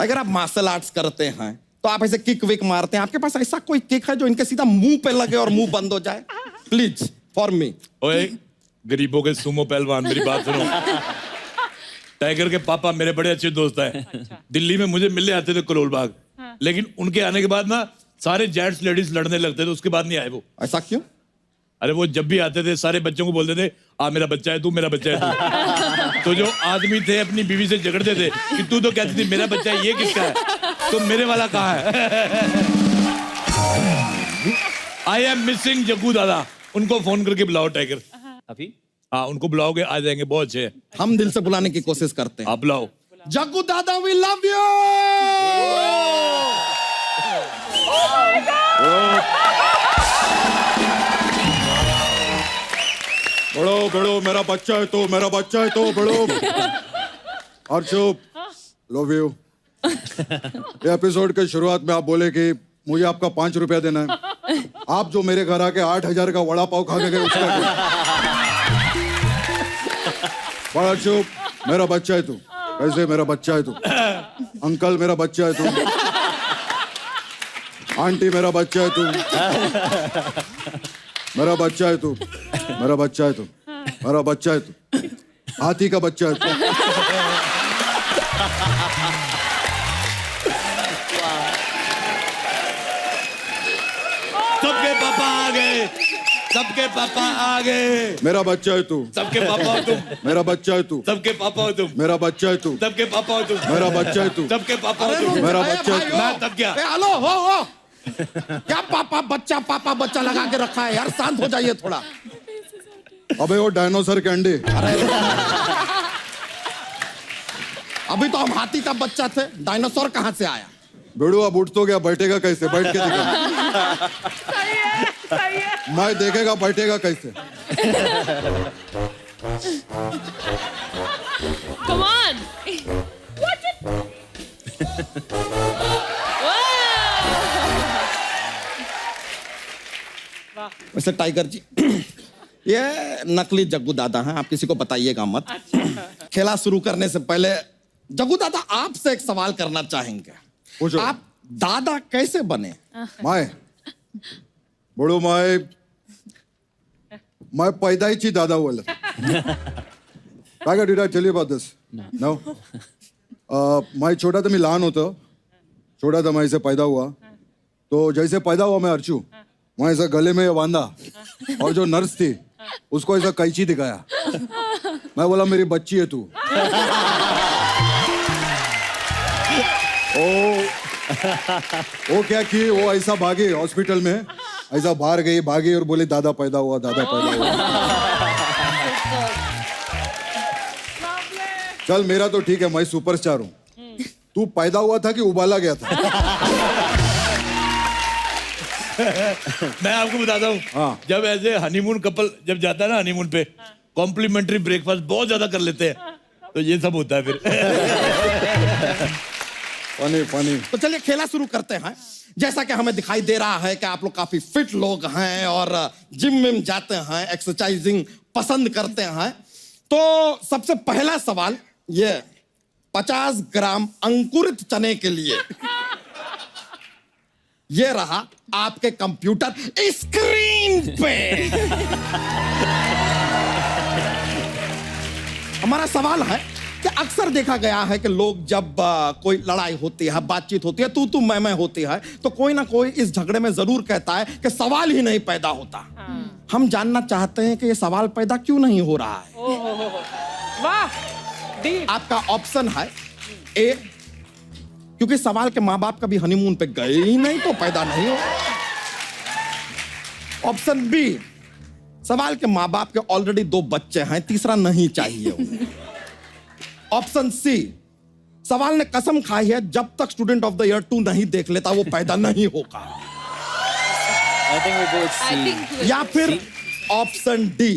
अगर आप मार्शल आर्ट्स करते हैं तो आप ऐसे किक विक मारते हैं, आपके पास ऐसा कोई किक है जो इनके सीधा मुंह पे लगे और मुंह बंद हो जाए? Please for me.
ओए गरीबों के सुमो पहलवान, मेरी बात सुनो। टाइगर के पापा मेरे बड़े अच्छे दोस्त हैं। दिल्ली में मुझे मिलने आते थे करोल बाग, लेकिन उनके आने के बाद ना सारे जेंट्स लेडीज लड़ने लगते थे, उसके बाद नहीं आए वो।
ऐसा क्यों?
अरे वो जब भी आते थे सारे बच्चों को बोलते थे मेरा बच्चा है तू, मेरा बच्चा है तू। तो जो आदमी थे अपनी बीवी से झगड़ते थे कि तू तो कहती थी मेरा बच्चा है, ये किसका है, तो मेरे वाला कहाँ है। आई एम मिसिंग जग्गू दादा, उनको फोन करके बुलाओ टाइगर।
अभी
हाँ उनको बुलाओगे, आ जाएंगे, बहुत अच्छे हैं।
हम दिल से बुलाने की कोशिश करते हैं।
आप बुलाओ।
जग्गू दादा वी लव यू।
बड़ो बड़ो मेरा बच्चा है तो, मेरा बच्चा है तो बड़ो। अर्चो लव यू। ये एपिसोड के शुरुआत में आप बोले कि मुझे आपका 5 रुपया देना है। आप जो मेरे घर आके 8,000 का वड़ा पाव खा के गए उसका क्या? बड़ा चुप, मेरा बच्चा है तू। कैसे मेरा बच्चा है तू? अंकल मेरा बच्चा है तू। आंटी मेरा बच्चा है तू। मेरा बच्चा है तू। मेरा बच्चा है तू। मेरा बच्चा है तू। हाथी का बच्चा है तू।
सबके पापा आ गए, सबके पापा आ गए।
मेरा बच्चा है तू।
सबके पापा हो तुम।
मेरा बच्चा है तू।
सबके पापा हो तुम।
मेरा बच्चा है तू।
सबके पापा हो तुम।
मेरा बच्चा है तू।
सबके पापा हो तुम।
मेरा बच्चा है तू।
मैं तब क्या?
हेलो हो क्या पापा बच्चा लगा के रखा है यार, शांत हो जाइए थोड़ा।
अबे वो डायनासोर के अंडे।
अभी तो हम हाथी का बच्चा थे, डायनासोर कहाँ से आया?
बेड़ू अब उठ तो गया, बैठेगा कैसे? बैठ के दिखा। मैं देखेगा बैठेगा कैसे?
Come on. Watch it.
वैसे टाइगर जी ये नकली जग्गू दादा हैं, आप किसी को बताइएगा मत। खेला शुरू करने से पहले जग्गू दादा आपसे एक सवाल करना चाहेंगे। आप दादा कैसे बने?
मैं बड़ो मैं पैदाइची दादा बोला। Tiger, did I tell you about this? No. मैं छोटा था, मैं लहान होता, छोटा था, मैं ऐसे पैदा हुआ। तो जैसे पैदा हुआ मैं अर्चू, मैं ऐसा गले में बांधा और जो नर्स थी उसको ऐसा कैंची दिखाया। मैं बोला मेरी बच्ची है तू। वो क्या की, वो ऐसा भागी हॉस्पिटल में, ऐसा बाहर गई, भागी और बोली दादा पैदा हुआ, दादा पैदा हुआ। चल मेरा तो ठीक है, मैं सुपरस्टार हूँ। तू पैदा हुआ था कि उबाला गया था?
मैं आपको बताता हूँ।
हाँ।
जब ऐसे हनीमून कपल जब जाता है ना हनीमून पे, कॉम्प्लीमेंट्री ब्रेकफास्ट बहुत ज्यादा कर लेते हैं, तो ये सब होता है फिर।
Funny funny.
तो चलिए खेला शुरू करते हैं। जैसा कि हमें दिखाई दे रहा है कि आप लोग काफी फिट लोग हैं और जिम में जाते हैं, एक्सरसाइजिंग पसंद करते हैं। तो सबसे पहला सवाल ये 50 ग्राम अंकुरित चने के लिए ये रहा आपके कंप्यूटर स्क्रीन पे। हमारा सवाल है कि अक्सर देखा गया है कि लोग जब कोई लड़ाई होती है, बातचीत होती है, तू मैं होती है, तो कोई ना कोई इस झगड़े में जरूर कहता है कि सवाल ही नहीं पैदा होता। हम जानना चाहते हैं कि ये सवाल पैदा क्यों नहीं हो रहा है।
वाह।
आपका ऑप्शन है ए, क्योंकि सवाल के माँ बाप कभी हनीमून पे गए ही नहीं तो पैदा नहीं हो। ऑप्शन बी, सवाल के माँ बाप के ऑलरेडी 2 बच्चे हैं, तीसरा नहीं चाहिए उन्हें। ऑप्शन सी, सवाल ने कसम खाई है जब तक स्टूडेंट ऑफ द ईयर 2 नहीं देख लेता वो पैदा नहीं होगा। या फिर ऑप्शन डी,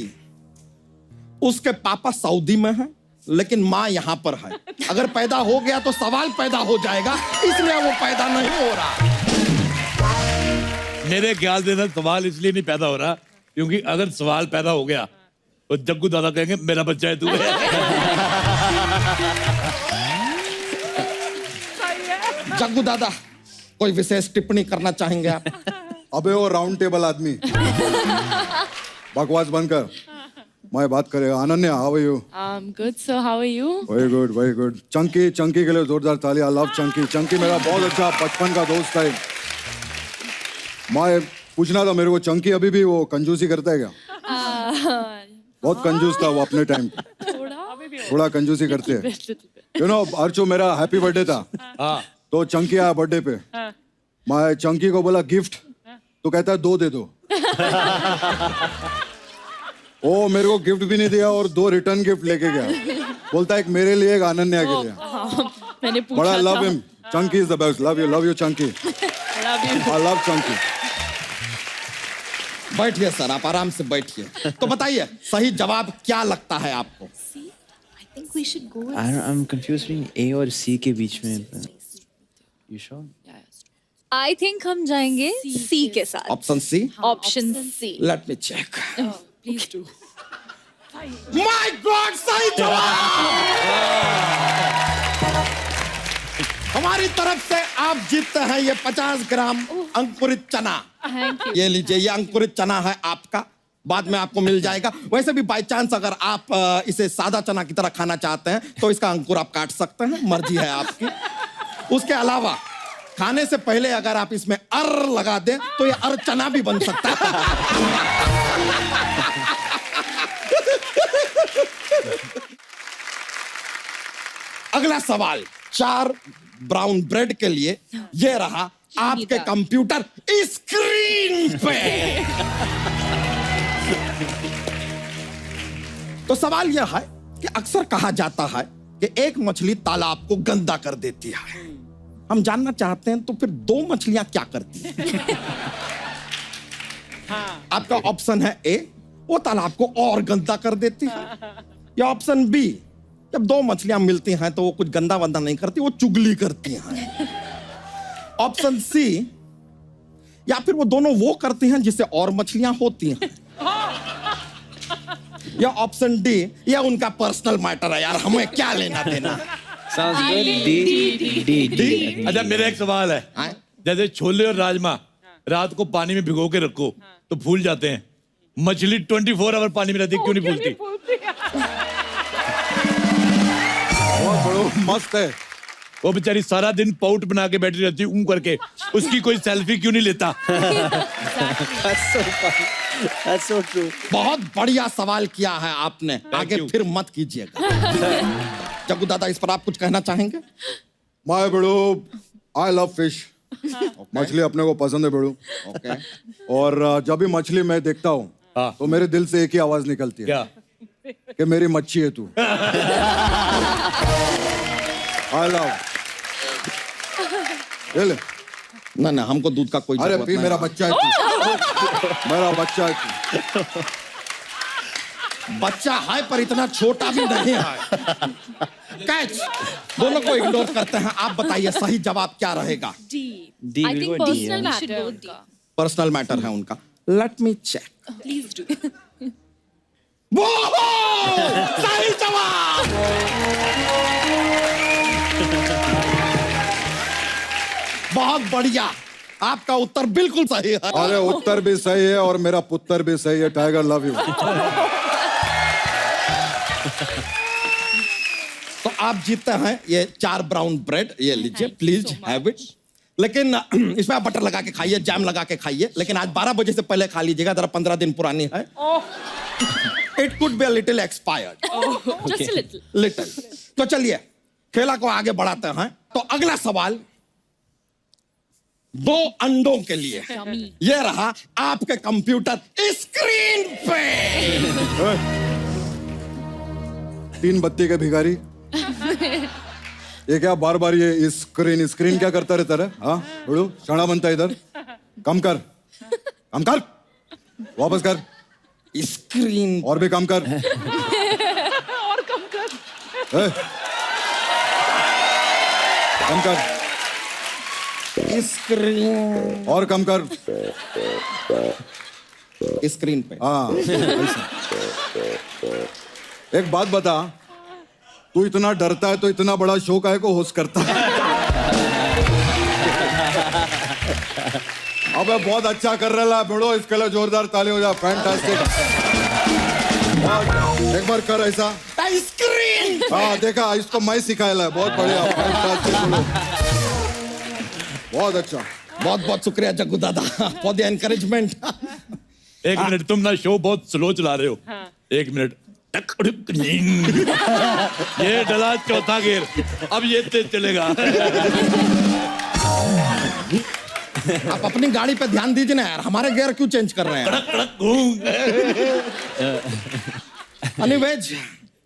उसके पापा सऊदी में हैं लेकिन माँ यहाँ पर है, अगर पैदा हो गया तो सवाल पैदा हो जाएगा, इसलिए वो पैदा नहीं हो रहा।
मेरे ख्याल से सवाल इसलिए नहीं पैदा हो रहा क्योंकि अगर सवाल पैदा हो गया तो जग्गू दादा कहेंगे मेरा बच्चा है तू।
जग्गू दादा कोई विशेष टिप्पणी करना चाहेंगे आप?
अबे वो राउंड टेबल आदमी, बकवास बंद कर, मैं बात करेगा। Ananya, how are you?
Good. So how are you?
Very good very good. Chunky के लिए जोरदार ताली। I love Chunky. चंकी मेरा बहुत अच्छा बचपन का दोस्त है। मैं पूछना था मेरे को, चंकी अभी भी वो कंजूसी करता है क्या? बहुत कंजूस था वो अपने टाइम पे, थोड़ा कंजूसी करते हैं। यू नो अर्चो, मेरा हैप्पी बर्थडे था, तो चंकी आया बर्थडे पे, मैं चंकी को बोला गिफ्ट, तो कहता है 2 दे दो। ओ मेरे को गिफ्ट भी नहीं दिया और 2 रिटर्न गिफ्ट लेके गया, बोलता है एक मेरे लिए, एक अनन्या के लिए।
मैंने पूछा
बड़ा लव
था।
Him, Chunky is the best, love you Chunky, I love Chunky.
बैठिए सर, आप आराम से बैठिए। तो बताइए सही जवाब क्या लगता है आपको?
I'm confused between A और C के बीच में। You sure?
आई थिंक हम जाएंगे सी के साथ।
Option C?
Option C.
Let me check.
Please do.
My God, सही जवाब! हमारी तरफ से आप जीतते हैं ये 50 ग्राम अंकुरित चना।
Thank you.
ये लीजिए, ये अंकुरित चना है आपका, बाद में आपको मिल जाएगा। वैसे भी बाय चांस अगर आप इसे सादा चना की तरह खाना चाहते हैं तो इसका अंकुर आप काट सकते हैं, मर्जी है आपकी। उसके अलावा खाने से पहले अगर आप इसमें अर लगा दें तो ये अर चना भी बन सकता है। अगला सवाल 4 ब्राउन ब्रेड के लिए, ये रहा आपके कंप्यूटर स्क्रीन पे। तो सवाल यह है कि अक्सर कहा जाता है कि एक मछली तालाब को गंदा कर देती है। हम जानना चाहते हैं तो फिर 2 मछलियां क्या करती हैं? आपका ऑप्शन है ए, वो तालाब को और गंदा कर देती है, या ऑप्शन बी, जब 2 मछलियां मिलती हैं तो वो कुछ गंदा वंदा नहीं करती, वो चुगली करती हैं। ऑप्शन सी, या फिर वो दोनों वो करती हैं जिससे और मछलियां होती हैं। या ऑप्शन डी, या उनका पर्सनल मैटर है यार, हमें क्या लेना देना।
Sounds good. D.
अच्छा मेरा एक सवाल है, जैसे छोले और राजमा रात को पानी में भिगो के रखो तो फूल जाते हैं, मछली 24 आवर पानी में रहती है, क्यों नहीं फूलती?
मस्त है।
वो बेचारी सारा दिन पाउट बना के बैठी रहती है करके, उसकी कोई सेल्फी क्यों नहीं लेता?
That's so true.
बहुत बढ़िया सवाल किया है आपने, आगे फिर मत कीजिएगा। जग्गू दादा, इस पर आप कुछ कहना चाहेंगे?
माय बड़ो, आई लव फिश। मछली अपने को पसंद है बड़ो। और जब भी मछली मैं देखता हूँ तो मेरे दिल से एक ही आवाज निकलती है,
क्या?
कि मेरी मच्छी है तू। I love. ये ले।
ना ना, हमको दूध का कोई
अरे
जरूरत
भी
नहीं।
मेरा बच्चा है तू। मेरा बच्चा है तू।
बच्चा है पर इतना छोटा भी नहीं है। कैच, दोनों को इग्नोर करते हैं। आप बताइए सही जवाब क्या रहेगा?
I think personal matter है उनका।
पर्सनल मैटर है उनका। Let me check.
Please do.
सही जवाब! बहुत बढ़िया, आपका उत्तर बिल्कुल सही है।
अरे उत्तर भी सही है और मेरा पुत्र भी सही है। Tiger love you.
तो आप जीतते हैं ये 4 ब्राउन ब्रेड, ये लीजिए, प्लीज हैव इट। लेकिन इसमें आप बटर लगा के खाइए, जैम लगा के खाइए, लेकिन आज 12 बजे से पहले खा लीजिएगा, जरा 15 दिन पुरानी है। It could be a little expired.
Just a little.
Little. तो चलिए खेला को आगे बढ़ाते हैं। तो अगला सवाल 2 अंडों के लिए, ये रहा आपके कंप्यूटर स्क्रीन पे।
3 बत्ती के भिखारी, ये क्या बार बार ये स्क्रीन क्या करता रहता है? हाँ बड़ू शाना बनता है इधर। कम कर, कम कर, वापस कर
स्क्रीन।
और भी कम कर।
और कम कर।
कम कर,
स्क्रीन
और कम कर।
स्क्रीन पे।
हाँ एक बात बता, तू इतना डरता है तो इतना बड़ा शो काहे को होस्ट करता है? अबे बहुत अच्छा कर रहा है बड़ो, इसके लिए जोरदार ताली हो जाए। फैंटास्टिक। एक बार कर ऐसा।
स्क्रीन।
हाँ देखा, इसको मैं सिखाया है। बहुत बढ़िया, फैंटास्टिक। बहुत अच्छा।
बहुत बहुत शुक्रिया जग्गू दादा फॉर द एनकरेजमेंट।
एक मिनट, तुम ना शो बहुत स्लो चला रहे हो। एक मिनट। ये डला चौथा गियर, अब ये तेज चलेगा।
आप अपनी गाड़ी पे ध्यान दीजिए ना यार, हमारे गियर क्यों चेंज कर रहे हैं?
कड़क कड़क घूम।
अनिवेज,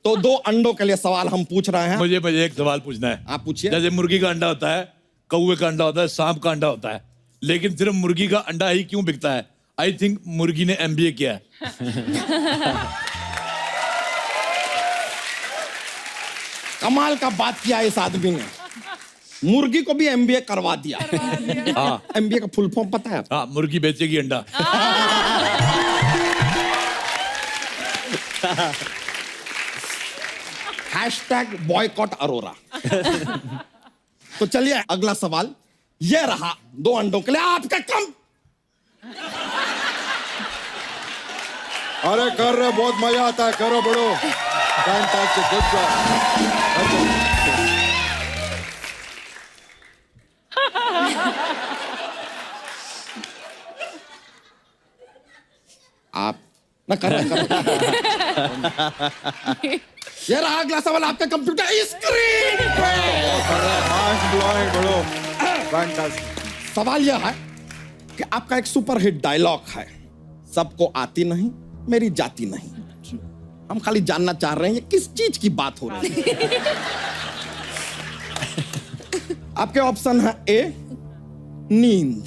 तो 2 अंडों के लिए सवाल हम पूछ रहे हैं।
मुझे एक सवाल पूछना है।
आप पूछिए।
जैसे मुर्गी का अंडा होता है, कौवे का अंडा होता है, सांप का अंडा होता है, लेकिन सिर्फ मुर्गी का अंडा ही क्यों बिकता है? आई थिंक मुर्गी ने MBA किया है।
कमाल का बात किया इस आदमी ने, मुर्गी को भी MBA करवा दिया।
हाँ,
MBA का फुल फॉर्म पता है?
हाँ, मुर्गी बेचेगी अंडा।
#बॉयकॉट अरोरा। तो चलिए अगला सवाल ये रहा, 2 अंडों के लिए आपका कम।
अरे कर रहे, बहुत मजा आता है, करो बड़ो। Fantastic, good job.
आप ना कर रहे। ये रहा अगला सवाल आपके कंप्यूटर स्क्रीन पे। सवाल यह है कि आपका एक सुपरहिट डायलॉग है, सबको आती नहीं मेरी जाती नहीं। हम खाली जानना चाह रहे हैं ये किस चीज की बात हो रही है। आपके ऑप्शन है ए नींद,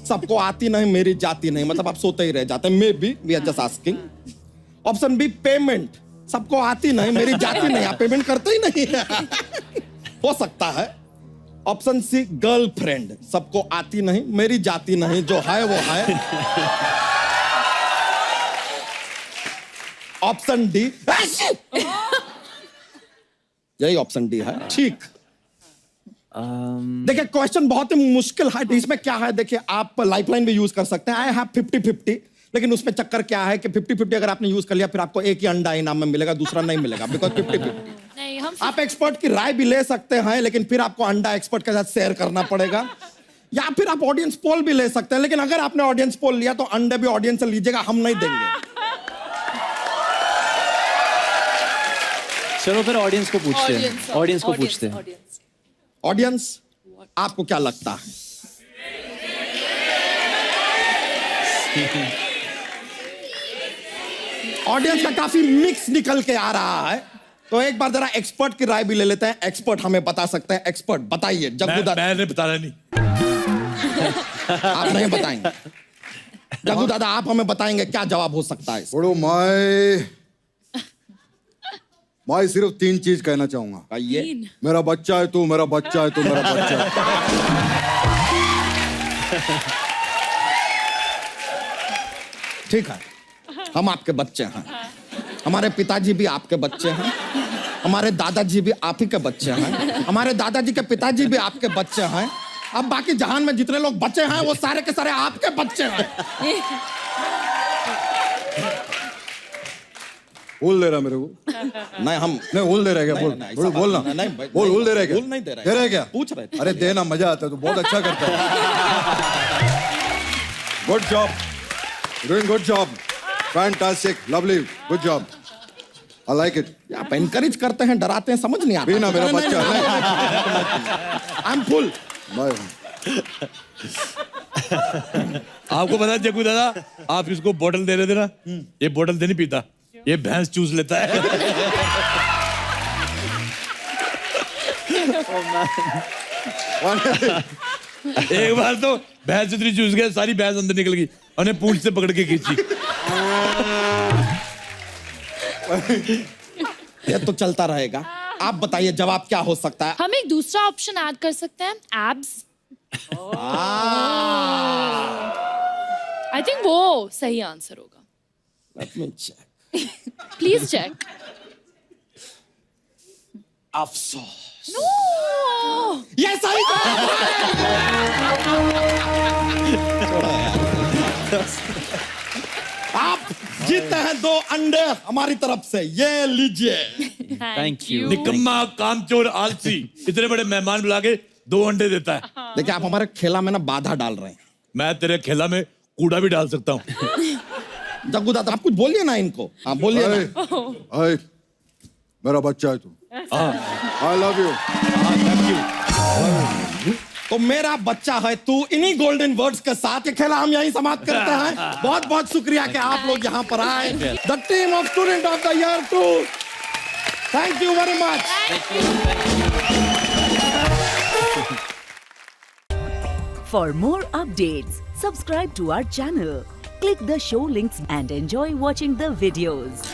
सबको आती नहीं मेरी जाती नहीं, मतलब आप सोते ही रह जाते हैं। Maybe we are just asking. Option B payment, सबको आती नहीं मेरी जाती नहीं, आप पेमेंट करते ही नहीं। हो सकता है। ऑप्शन सी गर्लफ्रेंड, सबको आती नहीं मेरी जाती नहीं, जो है वो है। ऑप्शन डी, यही ऑप्शन डी है। ठीक। देखिए क्वेश्चन बहुत ही मुश्किल है। इसमें क्या है, देखिए आप लाइफलाइन भी यूज कर सकते हैं। आई हैव 50-50, लेकिन उसमें चक्कर क्या है कि 50-50 अगर आपने यूज कर लिया फिर आपको एक ही अंडा इनाम में मिलेगा, दूसरा नहीं मिलेगा, बिकॉज 50-50। आप एक्सपर्ट की राय भी ले सकते हैं, लेकिन फिर आपको अंडा एक्सपर्ट के साथ शेयर करना पड़ेगा। या फिर आप ऑडियंस पोल भी ले सकते हैं, लेकिन अगर आपने ऑडियंस पोल लिया तो अंडे भी ऑडियंस से लीजिएगा, हम नहीं देंगे।
चलो फिर ऑडियंस को पूछते हैं। ऑडियंस को पूछते हैं।
ऑडियंस, आपको क्या लगता है? ऑडियंस का काफी मिक्स निकल के आ रहा है, तो एक बार जरा एक्सपर्ट की राय भी ले लेते हैं। एक्सपर्ट हमें बता सकते हैं। एक्सपर्ट बताइए। जग्गू दादा,
मैंने बताना नहीं।
आप नहीं बताएंगे। जग्गू दादा आप हमें बताएंगे क्या जवाब हो सकता है?
बड़ो मैं सिर्फ 3 चीज कहना चाहूंगा। मेरा बच्चा है तू, मेरा बच्चा है तू, मेरा बच्चा है।
ठीक है, हम आपके बच्चे हैं, हमारे पिताजी भी आपके बच्चे हैं, हमारे दादाजी भी आप ही के बच्चे हैं, हमारे दादाजी के पिताजी भी आपके बच्चे हैं। अब बाकी जहान में जितने लोग बच्चे हैं वो सारे के सारे आपके बच्चे हैं।
बोल दे रहा मेरे को?
नहीं, हम
नहीं बोल दे रहे क्या? बोल बोलना।
नहीं
बोल दे रहे क्या?
बोल नहीं दे रहे।
दे रहे क्या?
पूछ रहे थे।
अरे देना, मजा आता है, तू बहुत अच्छा करता है। Good job, doing good job, fantastic, lovely, good job, I like it.
आप एनकरेज करते हैं, डराते हैं, समझ नहीं आता।
भी ना मेरा बच्चा है।
I am full.
आपको पता है जग्गू दादा, आप इसको बोतल दे रहे थे ना, ये बोतल से नहीं पीता, ये भैंस चूस लेता है। एक बार तो भैंस इतनी चूस गया, सारी भैंस अंदर निकल गई, उन्हें पूंछ से पकड़ के खींची।
ये तो चलता रहेगा। आप बताइए जवाब क्या हो सकता है?
हम एक दूसरा ऑप्शन ऐड कर सकते हैं, एब्स। आई थिंक वो सही आंसर होगा।
Let me check.
Please check.
अफसोस,
नो,
ये सही आप जीते हैं 2 अंडे हमारी तरफ से, ये लीजिए।
Thank you.
निकम्मा, कामचोर, आलसी, इतने बड़े मेहमान बुला के 2 अंडे देता है।
देखिए आप हमारे खेला में ना बाधा डाल रहे हैं।
मैं तेरे खेला में कूड़ा भी डाल सकता हूँ।
जग्गू दादा आप कुछ बोलिए ना इनको। हाँ बोलिए ना।
अरे मेरा बच्चा है तू। आई लव यू।
तो मेरा बच्चा है तू, इन्हीं गोल्डन वर्ड्स के साथ ये खेला हम यहीं समाप्त करते हैं। बहुत बहुत शुक्रिया कि आप लोग यहाँ पर आए। The team of student of the year 2, thank you very much.
For more updates, subscribe to our channel, click the show links and enjoy watching the videos.